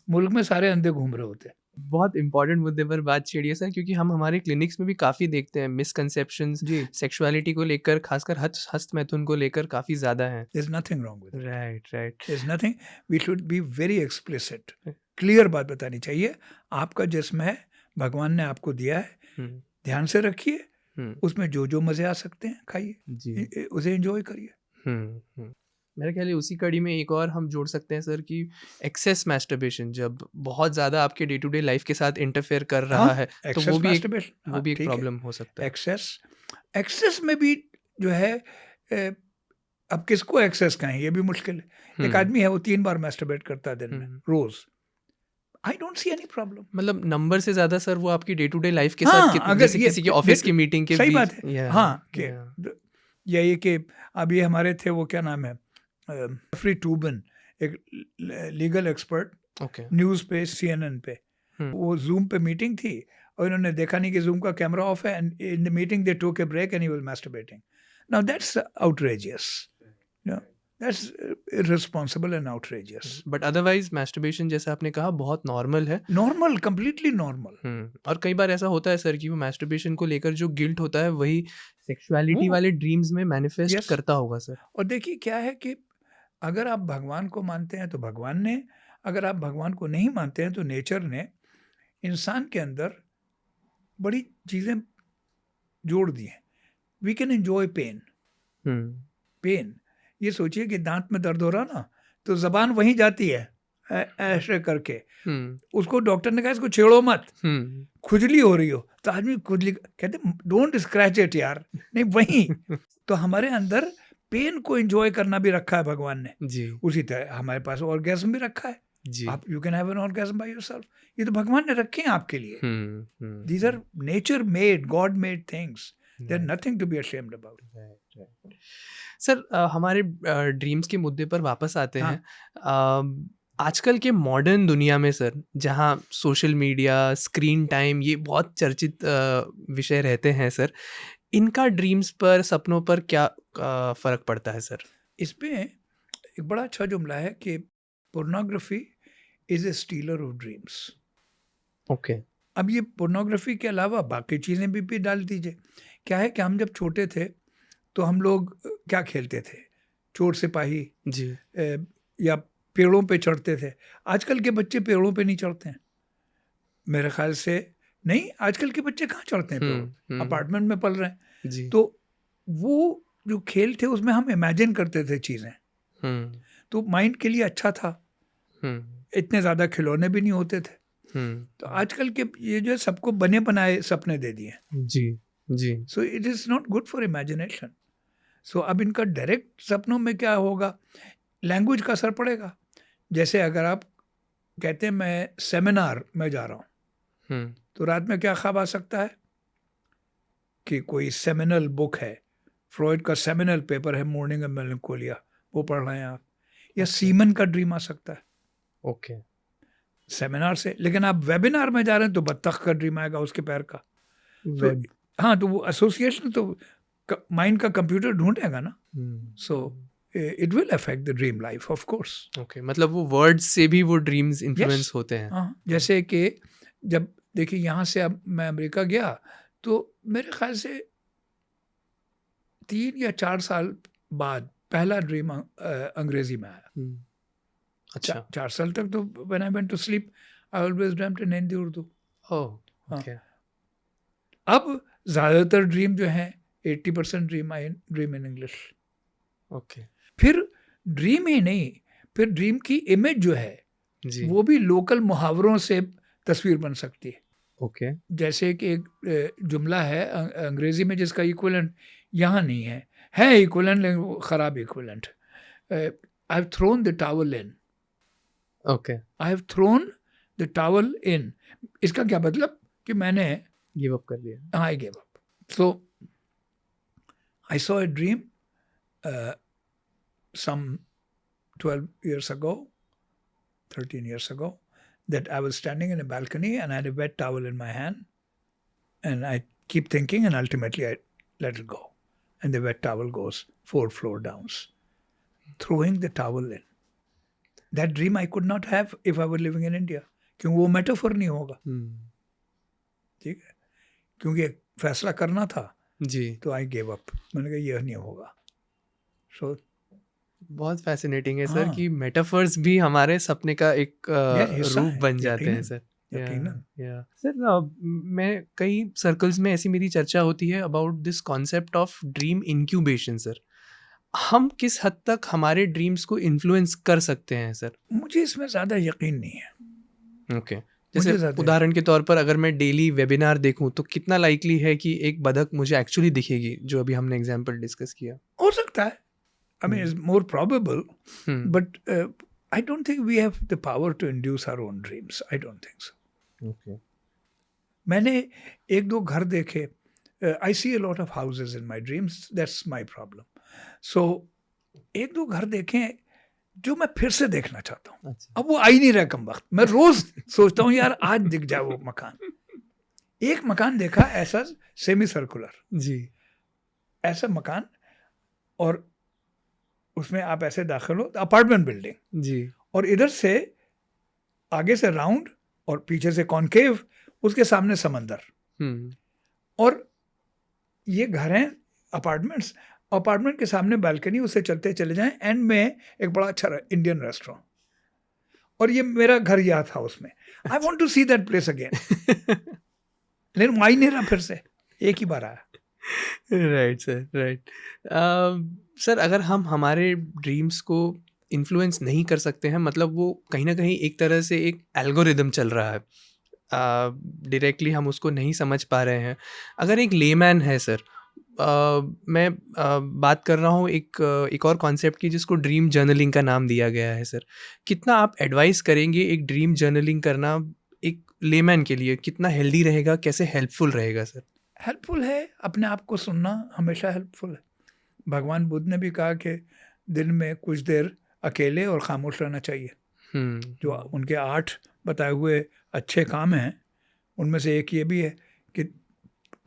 मुल्क में सारे अंधे घूम रहे होते. बहुत इंपॉर्टेंट मुद्दे पर बात छेड़िए सर, क्योंकि हम हमारे क्लिनिक्स में भी काफ़ी देखते हैं मिसकंसेप्शंस सेक्सुअलिटी को लेकर, खासकर हस्त मैथुन को लेकर काफ़ी ज़्यादा हैं. There's nothing wrong with it. Right. There's nothing. We should be very explicit. Clear बात बतानी चाहिए. आपका जिस्म है, भगवान ने आपको दिया है, ध्यान से रखिए, उसमें जो मज़े आ सकते हैं खाइए, उसे एंजॉय करिए. मेरे ख्याल है उसी कड़ी में एक और हम जोड़ सकते हैं सर कि एक्सेस मैस्टरबेशन जब बहुत ज़्यादा आपके डे टू डे लाइफ के साथ इंटरफेयर कर रहा है तो एक्सेस वो भी मास्टरबेशन, वो भी एक ठीक है। प्रॉब्लम हो सकता है। एक्सेस में भी जो है अब किसको एक्सेस कहें, ये भी मुश्किल है। एक आदमी है वो 3 बार मैस्टरबेट करता है दिन में, रोज। I don't see any problem. मतलब नंबर से ज्यादा सर वो आपकी डे टू डे लाइफ के हाँ, साथ कितने, अगर जैसे ये किसी की ऑफिस की मीटिंग के सही बीच बात है। हाँ, या ये कि अब ये हमारे थे, वो क्या नाम है, जेफरी टूबन, एक लीगल एक्सपर्ट, ओके न्यूज़ पे, CNN पे, वो जूम पे मीटिंग थी और इन्होंने देखा नहीं कि जूम का कैमरा ऑफ है, and in the meeting they took a break and he was masturbating. Now that's outrageous, that's irresponsible and outrageous. But otherwise masturbation जैसे आपने कहा बहुत नॉर्मल है, नॉर्मल, कंप्लीटली नॉर्मल। और कई बार ऐसा होता है सर कि वो मैस्टरबेशन को लेकर जो गिल्ट होता है वही सेक्सुअलिटी वाले ड्रीम्स में मैनिफेस्ट Yes. करता होगा सर। और देखिए क्या है कि अगर आप भगवान को मानते हैं तो भगवान ने, अगर आप भगवान को नहीं मानते हैं तो नेचर ने इंसान के अंदर बड़ी चीज़ें जोड़ दी हैं। We can enjoy pain. Pain, ये सोचिए कि दांत में दर्द हो रहा ना, तो जबान वहीं जाती है ऐसे करके, उसको डॉक्टर ने कहा इसको छेड़ो मत। खुजली हो रही हो तो आदमी खुजली कहते डोंट स्क्रैच इट यार, नहीं वहीं। तो हमारे अंदर पेन को एंजॉय करना भी रखा है भगवान ने जी उसी तरह हमारे पास ऑर्गेज्म भी रखा है जी। आप, you can have an orgasm by yourself. ये तो भगवान ने रखे हैं आपके लिए। These are nature made, God made things, there nothing to be ashamed about. Sir हमारे ड्रीम्स के मुद्दे पर वापस आते हैं। आजकल के मॉडर्न दुनिया में सर, जहाँ सोशल मीडिया, स्क्रीन टाइम ये बहुत चर्चित विषय रहते हैं सर, इनका ड्रीम्स पर, सपनों पर क्या फ़र्क पड़ता है सर? इसमें एक बड़ा अच्छा जुमला है कि pornography is a stealer of dreams. Okay. अब ये पोर्नोग्राफी के अलावा बाकी चीज़ें भी डाल दीजिए। क्या है कि हम जब छोटे थे तो हम लोग क्या खेलते थे, चोर सिपाही जी। या पेड़ों पे चढ़ते थे। आजकल के बच्चे पेड़ों पे नहीं चढ़ते हैं मेरे ख्याल से। नहीं, आजकल के बच्चे कहाँ चढ़ते हैं पेड़ों, अपार्टमेंट में पल रहे हैं जी। तो वो जो खेल थे उसमें हम इमेजिन करते थे चीज़ें, तो माइंड के लिए अच्छा था। इतने ज़्यादा खिलौने भी नहीं होते थे। तो आजकल के ये जो सबको बने बनाए सपने दे दिए। जी जी। So it is not good for imagination. So अब इनका डायरेक्ट सपनों में क्या होगा, लैंग्वेज का असर पड़ेगा। जैसे अगर आप कहते हैं मैं सेमिनार में जा रहा हूँ, तो रात में क्या ख्वाब आ सकता है कि कोई सेमिनल बुक है, फ्रॉइड का सेमिनल पेपर है मॉर्निंग ऑफ मेलंकोलिया, वो पढ़ रहे हैं आप, या सीमन का ड्रीम आ सकता है ओके सेमिनार से। लेकिन आप वेबिनार में जा रहे हैं तो बत्तख का ड्रीम आएगा, उसके पैर का। तो हाँ, तो वो एसोसिएशन तो माइंड का कंप्यूटर ढूंढेगा ना। So it will affect the dream life of course. Okay, मतलब वो वर्ड्स से भी वो ड्रीम्स इन्फ्लुएंस होते हैं। हाँ, जैसे कि जब देखिए यहाँ से अब मैं अमेरिका गया तो मेरे ख्याल से 3 या 4 साल बाद पहला ड्रीम अंग्रेजी में आया। अच्छा। 4 साल तक तो when I went to sleep I always dreamed in Hindi Urdu. Oh okay. अब ज़्यादातर ड्रीम जो हैं 80% ड्रीम इन इंग्लिश। ओके। फिर ड्रीम ही नहीं, फिर ड्रीम की इमेज जो है जी। वो भी लोकल मुहावरों से तस्वीर बन सकती है। ओके। जैसे कि एक जुमला है अंग्रेजी में जिसका इक्विवेलेंट यहाँ नहीं है इक्विवेलेंट लेकिन वो ख़राब equivalent. I have thrown the towel in. Okay. I have thrown the towel in, इसका क्या मतलब कि मैंने गिव अप कर दिया। I give up. So I saw a dream some 12 years ago, 13 years ago, that I was standing in a balcony and I had a wet towel in my hand, and I keep thinking and ultimately I let it go, and the wet towel goes 4 floors down, throwing the towel in. That dream I could not have if I were living in India, क्योंकि वो मेटाफर नहीं होगा। ठीक है, क्योंकि फैसला करना था जी। तो आई गिव अप, मैंने कहा यह नहीं होगा। सो बहुत फैसिनेटिंग है सर कि मेटाफर्स भी हमारे सपने का एक रूप बन जाते हैं सर। सर मैं कई सर्कल्स में ऐसी मेरी चर्चा होती है about this concept of dream incubation sir. हम किस हद तक हमारे ड्रीम्स को इन्फ्लुएंस कर सकते हैं सर? मुझे इसमें ज़्यादा यकीन नहीं है। ओके। जैसे मुझे ज़्यादा उदाहरण के तौर पर अगर मैं डेली वेबिनार देखूं तो कितना लाइकली है कि एक बतख मुझे एक्चुअली दिखेगी, जो अभी हमने एग्जांपल डिस्कस किया? हो सकता है, I mean, it's more probable, hmm. but I don't think we have the power to induce our own dreams. I don't think so. Okay. मैंने एक दो घर देखे. I see a lot of houses in my dreams. That's my problem. So एक दो घर देखे जो मैं फिर से देखना चाहता हूँ. अच्छा। अब वो आ ही नहीं रहा कम वक्त. मैं रोज सोचता हूँ यार आज दिख जाए वो मकान. एक मकान देखा ऐसा सेमी सर्कुलर, जी। ऐसा मकान, और उसमें आप ऐसे दाखिल हो, अपार्टमेंट बिल्डिंग, जी। और इधर से आगे से राउंड और पीछे से कॉनकेव, उसके सामने समंदर, हम्म। और ये घर हैं अपार्टमेंट्स. अपार्टमेंट के सामने बालकनी, उससे चलते चले जाएं, एंड में एक बड़ा अच्छा इंडियन रेस्टोरेंट, और ये मेरा घर याद था उसमें. I want to see that place again. लेकिन वो आ ही नहीं रहा फिर से, एक ही बार आया. Right sir, right. सर, अगर हम हमारे ड्रीम्स को इन्फ्लुएंस नहीं कर सकते हैं, मतलब वो कहीं ना कहीं एक तरह से एक एल्गोरिदम चल रहा है, डायरेक्टली हम उसको नहीं समझ पा रहे हैं. अगर एक लेमैन है सर, मैं बात कर रहा हूँ एक और कॉन्सेप्ट की जिसको ड्रीम जर्नलिंग का नाम दिया गया है सर. कितना आप एडवाइस करेंगे एक ड्रीम जर्नलिंग करना एक लेमैन के लिए? कितना हेल्दी रहेगा, कैसे हेल्पफुल रहेगा सर? हेल्पफुल है, अपने आप को सुनना हमेशा हेल्पफुल है. भगवान बुद्ध ने भी कहा कि दिन में कुछ देर अकेले और खामोश रहना चाहिए. जो उनके 8 बताए हुए अच्छे काम हैं, उनमें से एक ये भी है कि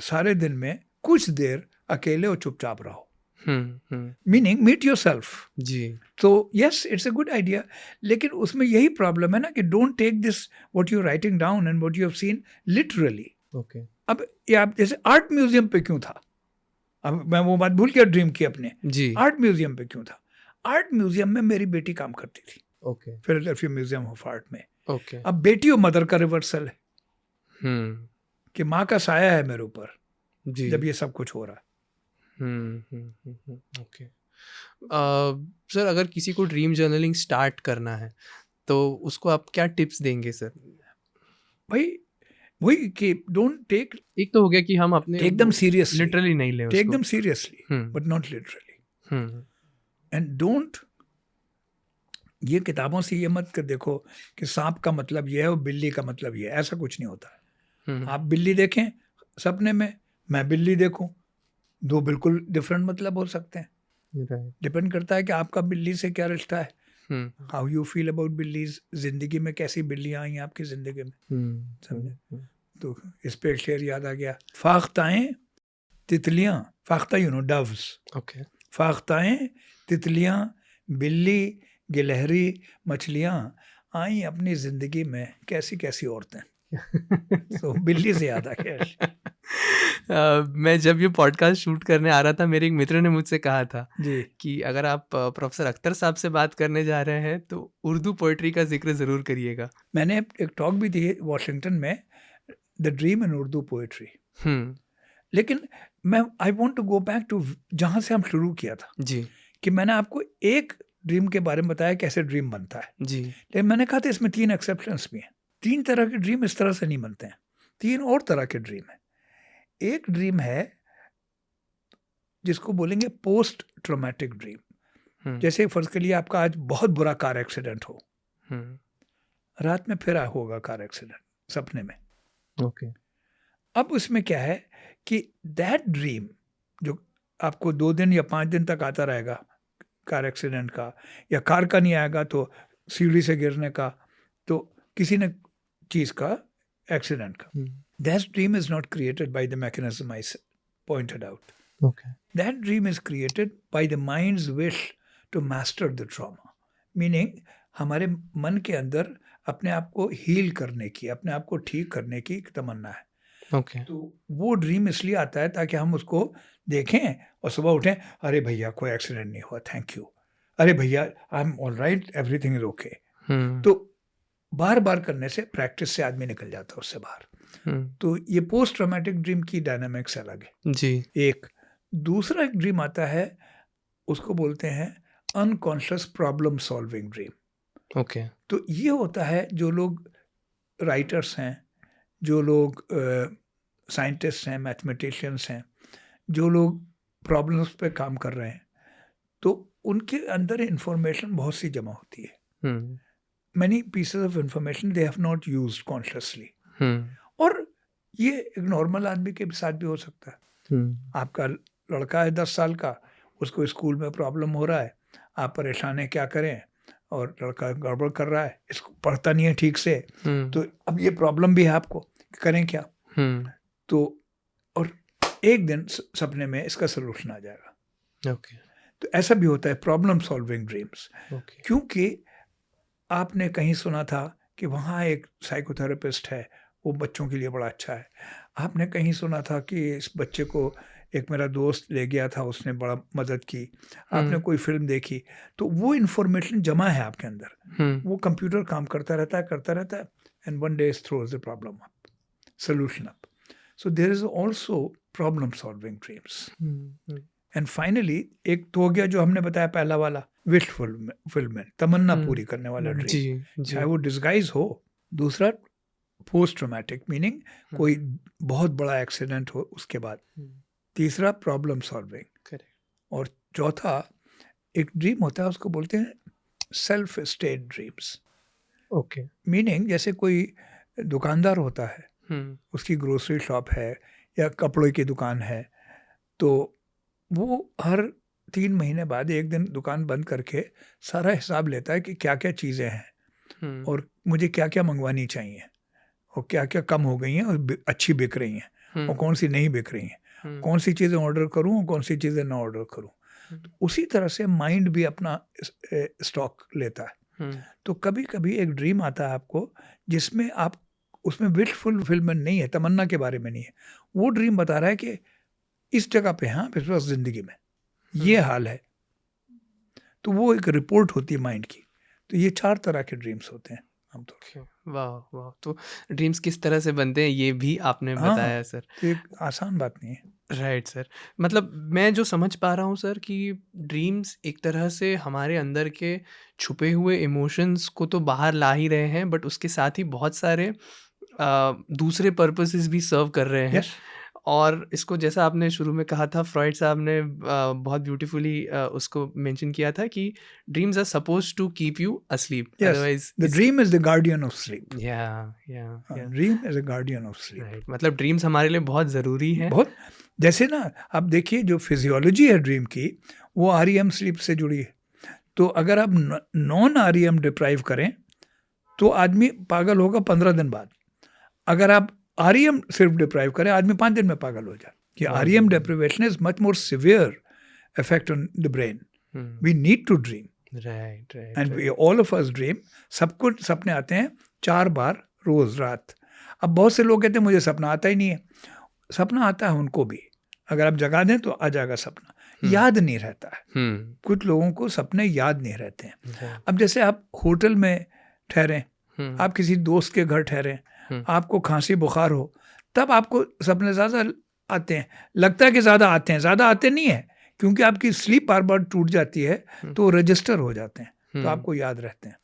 सारे दिन में कुछ देर अकेले और चुपचाप रहो. Meaning meet yourself. जी। तो yes, it's a good idea. लेकिन उसमें यही प्रॉब्लम है ना कि don't take this what you writing down and what you have seen literally. Okay. अब ये आप जैसे आर्ट म्यूजियम पे क्यों था, अब मैं वो बात भूल गया ड्रीम की अपने. जी। आर्ट म्यूजियम पे क्यों था? आर्ट म्यूजियम में मेरी बेटी काम करती थी, okay. Philadelphia museum of art में. ओके। अब बेटी और मदर का रिवर्सल है हम्म। कि माँ का साया है मेरे ऊपर जी। जब ये सब कुछ हो रहा है. ओके। सर, अगर किसी को ड्रीम जर्नलिंग स्टार्ट करना है तो उसको आप क्या टिप्स देंगे सर? भाई वही कि डोंट टेक एक तो हो गया कि हम अपने एकदम सीरियसली, लिटरली नहीं लें टेक उसको. दम seriously but not literally. And don't, ये किताबों से ये मत कर देखो कि सांप का मतलब ये है और बिल्ली का मतलब ये है. ऐसा कुछ नहीं होता है. आप बिल्ली देखें सपने में, मैं बिल्ली देखूं, दो बिल्कुल डिफरेंट मतलब हो सकते हैं. डिपेंड करता है कि आपका बिल्ली से क्या रिश्ता है, हाउ यू फील अबाउट बिल्लीज. जिंदगी में कैसी बिल्लियां आई आपकी जिंदगी में, समझे? तो इस पे एक शेर याद आ गया, फाख्ताएं तितलियां, फाख्ता यू नो डव्स, ओके. फाख्ताएं तितलियां, बिल्ली गिलहरी मछलियां आई अपनी जिंदगी में कैसी कैसी औरतें. तो बिल्ली से याद आ गया. मैं जब ये पॉडकास्ट शूट करने आ रहा था, मेरे एक मित्र ने मुझसे कहा था जी. कि अगर आप प्रोफेसर अख्तर साहब से बात करने जा रहे हैं तो उर्दू पोइट्री का जिक्र ज़रूर करिएगा. मैंने एक टॉक भी दी वॉशिंगटन में, the dream in Urdu poetry. लेकिन मैं I want to go back to जहाँ से हम शुरू किया था. जी. कि मैंने आपको एक ड्रीम के बारे में बताया कैसे ड्रीम बनता है. जी. लेकिन मैंने कहा था इसमें 3 एक्सेप्शंस भी हैं. 3 तरह के ड्रीम इस तरह से नहीं बनते हैं. 3 और तरह के ड्रीम है. एक ड्रीम है जिसको बोलेंगे पोस्ट ट्रॉमेटिक ड्रीम. जैसे फर्ज के लिए आपका आज बहुत बुरा कार एक्सीडेंट हो, रात में फिर होगा कार एक्सीडेंट सपने में. ओके. अब उसमें क्या है कि दैट ड्रीम जो आपको 2 दिन या 5 दिन तक आता रहेगा, कार एक्सीडेंट का, या कार का नहीं आएगा तो सीढ़ी से गिरने का, तो किसी ने चीज का एक्सीडेंट का. That dream is not created by the mechanism I pointed out. Okay. That dream is created by the mind's wish to master the trauma. Meaning हमारे मन के अंदर अपने आप को हील करने की, अपने आप को ठीक करने की एक तमन्ना है. Okay. तो वो ड्रीम इसलिए आता है ताकि हम उसको देखें और सुबह उठें, अरे भैया कोई एक्सीडेंट नहीं हुआ, थैंक यू, अरे भैया I am all right, everything is okay. तो बार बार करने से, प्रैक्टिस से आदमी निकल जाता है उससे बाहर. तो ये पोस्ट ट्रॉमेटिक ड्रीम की डायनामिक्स अलग है. जी. एक दूसरा एक ड्रीम आता है उसको बोलते हैं unconscious problem solving dream. Okay. तो ये होता है जो लोग राइटर्स हैं, जो लोग साइंटिस्ट हैं, मैथमेटिशियंस हैं, जो लोग प्रॉब्लम्स पे काम कर रहे हैं, तो उनके अंदर इंफॉर्मेशन बहुत सी जमा होती है। Hmm. Many pieces of information they have not used consciously. Hmm. और ये एक नॉर्मल आदमी के साथ भी हो सकता है। हम्म। आपका लड़का है 10 साल का, उसको स्कूल में प्रॉब्लम हो रहा है, आप परेशान हैं क्या करें, और लड़का गड़बड़ कर रहा है, इसको पढ़ता नहीं है ठीक से, तो अब ये प्रॉब्लम भी है आपको, करें क्या? तो और एक दिन सपने में इसका सोल्यूशन आ जाएगा। ओके। तो ऐसा भी होता है प्रॉब्लम सॉल्विंग ड्रीम्स, ओके। क्योंकि आपने कहीं सुना था कि वहाँ एक साइकोथेरेपिस्ट है, वो बच्चों के लिए बड़ा अच्छा है। आपने कहीं सुना था कि इस बच्चे को एक मेरा दोस्त ले गया था, उसने बड़ा मदद की। आपने कोई फिल्म देखी, तो वो इन्फॉर्मेशन जमा है आपके अंदर। वो कंप्यूटर काम करता रहता है, and one day throws the problem up, solution up. So there is also problem solving dreams. And finally एक तो हो गया जो हमने बताया पहला वाला, विश फुलफिलमेंट, तमन्ना पूरी करने वाला ड्रीम, जी। चाहे वो डिस्गाइज हो। दूसरा पोस्ट ट्रॉमेटिक, मीनिंग कोई बहुत बड़ा एक्सीडेंट हो उसके बाद। तीसरा प्रॉब्लम सॉल्विंग। करेक्ट। और चौथा एक ड्रीम होता है, उसको बोलते हैं self state dreams. Okay. Meaning जैसे कोई दुकानदार होता है, उसकी ग्रोसरी शॉप है या कपड़ों की दुकान है, तो वो हर 3 महीने बाद एक दिन दुकान बंद करके सारा हिसाब लेता है कि क्या क्या चीज़ें हैं और मुझे क्या क्या मंगवानी चाहिए, और क्या क्या कम हो गई हैं और अच्छी बिक रही हैं, और कौन सी नहीं बिक रही हैं, कौन सी चीज़ें ऑर्डर करूं और कौन सी चीज़ें ना ऑर्डर करूं। तो उसी तरह से माइंड भी अपना स्टॉक लेता है। तो कभी कभी एक ड्रीम आता है आपको जिसमें आप, उसमें विश फुलफिलमेंट नहीं है, तमन्ना के बारे में नहीं है, वो ड्रीम बता रहा है कि इस जगह पे हाँ इस वक्त जिंदगी में ये हाल है। तो वो एक रिपोर्ट होती है माइंड की। तो ये 4 तरह के ड्रीम्स होते हैं आमतौर पे। वाह वाह! तो ड्रीम्स किस तरह से बनते हैं ये भी आपने हाँ, बताया सर। तो एक आसान बात नहीं है। Right sir. मतलब मैं जो समझ पा रहा हूँ सर कि ड्रीम्स एक तरह से हमारे अंदर के छुपे हुए इमोशंस को तो बाहर ला ही रहे हैं, बट उसके साथ ही बहुत सारे दूसरे पर्पसेस भी सर्व कर रहे हैं। यस, और इसको जैसा आपने शुरू में कहा था, फ्रॉइड साहब ने बहुत ब्यूटीफुली उसको मेंशन किया था कि dreams are supposed to keep you asleep, yes, otherwise the dream is the guardian of sleep. या dream is a guardian of sleep. Right. मतलब ड्रीम्स हमारे लिए बहुत ज़रूरी है। बहुत, जैसे ना आप देखिए जो फिजियोलॉजी है ड्रीम की, वो आरईएम स्लीप से जुड़ी है। तो अगर आप नॉन आरईएम डिप्राइव करें तो आदमी पागल होगा 15 दिन बाद। अगर आप आरईएम सिर्फ डिप्राइव करें, आदमी 5 दिन में पागल हो जाए। कि REM deprivation is much more severe effect on the brain. We need to dream, right and we all of us dream. सबको सपने आते हैं 4 बार रोज रात। अब बहुत से लोग कहते हैं मुझे सपना आता ही नहीं है। सपना आता है उनको भी, अगर आप जगा दें तो आ जाएगा सपना, याद नहीं रहता है। कुछ लोगों को सपने याद नहीं रहते हैं। अब जैसे आप होटल में ठहरे, आप किसी दोस्त के घर ठहरे, आपको खांसी बुखार हो, तब आपको सपने ज़्यादा आते हैं। लगता है कि ज़्यादा आते हैं, ज़्यादा आते नहीं है, क्योंकि आपकी स्लीप बार बार टूट जाती है, तो रजिस्टर हो जाते हैं, तो आपको याद रहते हैं।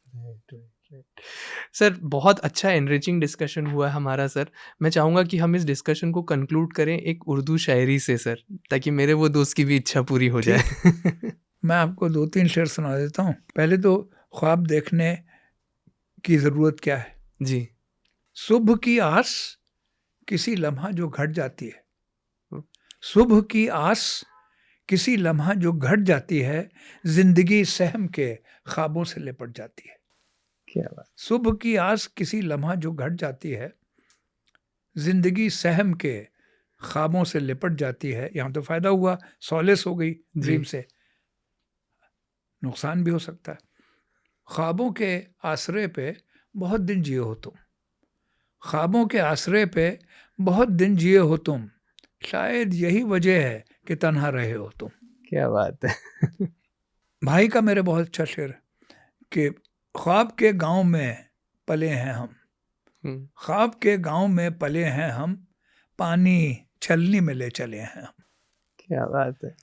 सर बहुत अच्छा एनरिचिंग डिस्कशन हुआ है हमारा सर। मैं चाहूँगा कि हम इस डिस्कशन को कंक्लूड करें एक उर्दू शायरी से सर, ताकि मेरे वो दोस्त की भी इच्छा पूरी हो जाए। मैं आपको 2-3 शेर सुना देता हूँ। पहले तो ख्वाब देखने की ज़रूरत क्या है। जी। सुबह की आस किसी लम्हा जो घट जाती है, सुबह की आस किसी लम्हा जो घट जाती है, जिंदगी सहम के ख्वाबों से लिपट जाती है। क्या बात। सुबह की आस किसी लम्हा जो घट जाती है, जिंदगी सहम के ख्वाबों से लिपट जाती है। यहाँ तो फायदा हुआ, सॉलेस हो गई ड्रीम से, नुकसान भी हो सकता है। ख्वाबों के आसरे पे बहुत दिन जिए हो तुम, ख्वाबों के आसरे पे बहुत दिन जिए हो तुम, शायद यही वजह है कि तन्हा रहे हो तुम। क्या बात है। भाई का मेरे बहुत अच्छा शेर है कि ख्वाब के गांव में पले हैं हम, ख्वाब के गांव में पले हैं हम, पानी छलनी में ले चले हैं हम। क्या बात है।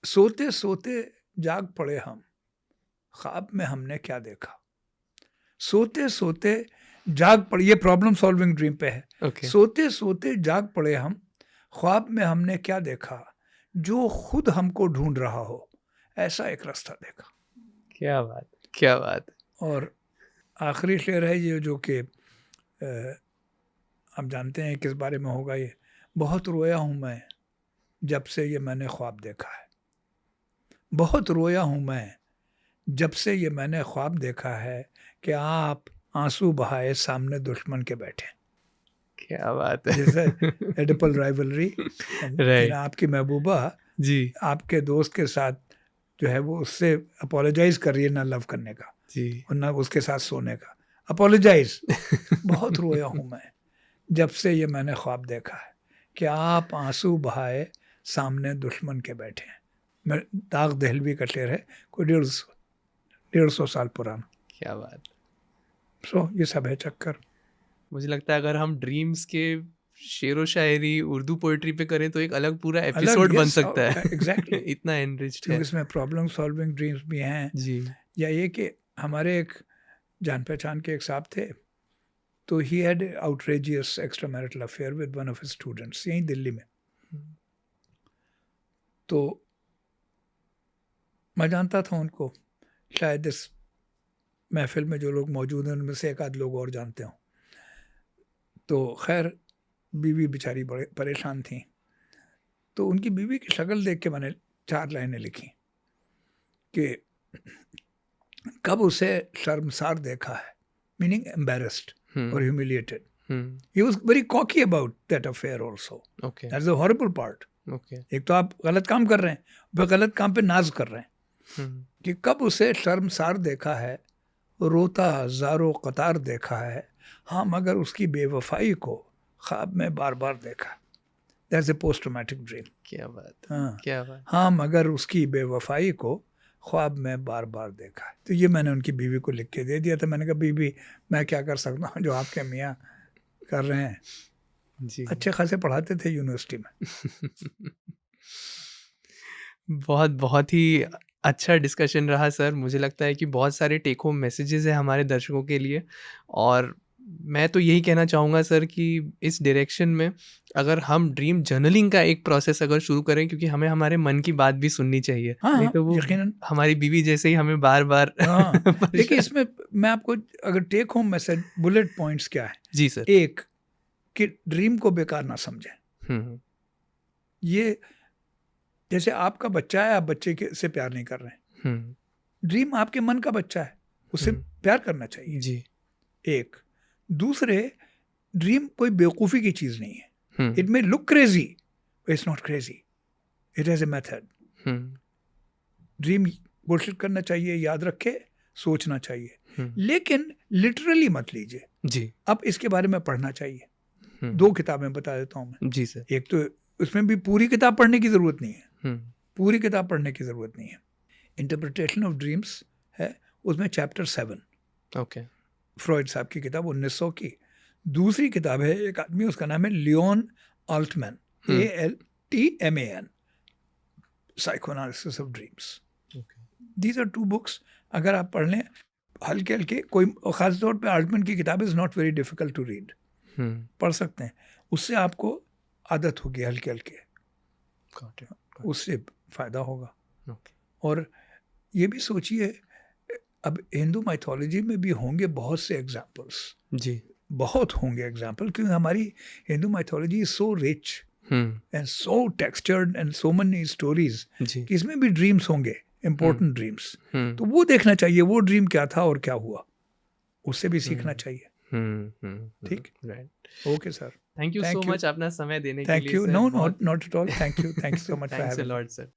सोते सोते जाग पड़े हम, ख्वाब में हमने क्या देखा। सोते सोते जाग पड़े, ये प्रॉब्लम सॉल्विंग ड्रीम पे है। ओके। सोते सोते जाग पड़े हम, ख्वाब में हमने क्या देखा, जो खुद हमको ढूंढ रहा हो, ऐसा एक रास्ता देखा। क्या बात, क्या बात। और आखिरी शेर है ये, जो कि आप जानते हैं किस बारे में होगा ये। बहुत रोया हूँ मैं जब से ये मैंने ख्वाब देखा है, बहुत रोया हूँ मैं जब से ये मैंने ख्वाब देखा है कि आप आंसू बहाए सामने दुश्मन के बैठे। क्या बात है। जैसे एडिपल राइवलरी, राइट आपकी महबूबा जी आपके दोस्त के साथ जो है वो उससे अपोलोजाइज कर रही है ना लव करने का जी। और ना उसके साथ सोने का, अपोलोजाइज। बहुत रोया हूँ मैं जब से ये मैंने ख्वाब देखा है कि आप आंसू बहाए सामने दुश्मन के बैठे हैं। मैं दाग दहलवी का शेर है, कोई 150 साल पुराना। क्या बात। सो ये सब है चक्कर। मुझे लगता है अगर हम ड्रीम्स के शेरो शायरी उर्दू पोएट्री पे करें तो एक अलग पूरा एपिसोड बन सकता है। एग्जैक्टली। इतना एनरिच्ड है क्योंकि इसमें प्रॉब्लम सॉल्विंग ड्रीम्स भी हैं। जी। या ये कि हमारे एक जान पहचान के एक साहब थे, तो he had outrageous extra marital affair with one of his students यहीं दिल्ली में। तो मैं जानता था उनको, शायद इस महफिल में जो लोग मौजूद हैं उनमें से एक आध लोग और जानते हों। तो खैर बीवी बेचारी बड़े परेशान थी, तो उनकी बीवी की शक्ल देख के मैंने 4 लाइनें लिखी कि कब उसे शर्मसार देखा है, मीनिंग एम्बैरेस्ड और humiliated. He was very cocky about that affair also. Okay that's the horrible part. Okay. एक तो आप गलत काम कर रहे हैं, फिर गलत काम पे नाज कर रहे हैं। कि कब उसे शर्मसार देखा है, रोता हजारों कतार देखा है, हाँ मगर उसकी बेवफाई को ख्वाब में बार बार देखा। That's a post traumatic dream. क्या बात, हाँ क्या बात। हाँ मगर उसकी बेवफाई को ख्वाब में बार बार देखा है। तो ये मैंने उनकी बीवी को लिख के दे दिया था। मैंने कहा बीवी मैं क्या कर सकता हूँ जो आपके मियाँ कर रहे हैं। जी। अच्छे खासे पढ़ाते थे यूनिवर्सिटी में। बहुत ही अच्छा डिस्कशन रहा सर। मुझे लगता है कि बहुत सारे टेक होम मैसेजेस हैं हमारे दर्शकों के लिए, और मैं तो यही कहना चाहूँगा सर कि इस डायरेक्शन में अगर हम ड्रीम जर्नलिंग का एक प्रोसेस अगर शुरू करें, क्योंकि हमें हमारे मन की बात भी सुननी चाहिए। हाँ, नहीं हाँ, तो वो यकीनन। हमारी बीवी जैसे ही हमें बार बार हाँ, देखिए परेशान। इसमें मैं आपको अगर take home message bullet points क्या है। जी सर। एक कि ड्रीम को बेकार ना समझें। हम्म, ये जैसे आपका बच्चा है, आप बच्चे के से प्यार नहीं कर रहे हैं। हम्म, ड्रीम आपके मन का बच्चा है, उससे प्यार करना चाहिए। जी। एक दूसरे, ड्रीम कोई बेवकूफ़ी की चीज़ नहीं है। It hmm, may look crazy, it's not crazy, it has a method. Hmm, dream कोशिश करना चाहिए, याद रखे, सोचना चाहिए, हम्म, लेकिन लिटरली मत लीजिए। जी। अब इसके बारे में पढ़ना चाहिए। 2 किताबें बता देता हूँ मैं। जी सर। एक तो उसमें भी पूरी किताब पढ़ने की ज़रूरत नहीं है, हम्म, पूरी किताब पढ़ने की ज़रूरत नहीं है। इंटरप्रिटेशन ऑफ ड्रीम्स है, उसमें चैप्टर 7, ओके। फ्रॉइड साहब की किताब 1900 की। दूसरी किताब है, एक आदमी उसका नाम है Leon Altman, ALTMAN, psychoanalysis of dreams. These are 2 books, अगर आप पढ़ लें हल्के हल्के, कोई ख़ास तौर पे ऑल्टमैन की किताब is not very difficult to read, पढ़ सकते हैं। उससे आपको आदत होगी हल्के हल्के, उससे फ़ायदा होगा। और ये भी सोचिए, अब हिंदू माइथोलॉजी में भी होंगे बहुत से एग्जाम्पल्स, जी। बहुत होंगे एग्जाम्पल, क्योंकि हमारी Hindu mythology is so rich and so textured and so many stories जी। कि इसमें भी ड्रीम्स होंगे, इम्पोर्टेंट ड्रीम्स। तो वो देखना चाहिए, वो ड्रीम क्या था और क्या हुआ, उससे भी सीखना चाहिए। ठीक, right. Okay sir, thank you Thank so you. Much अपना समय देने के थैंक लिए यू। सर। नो बहुत not at all, thank you so much for thanks a having me. Lot sir.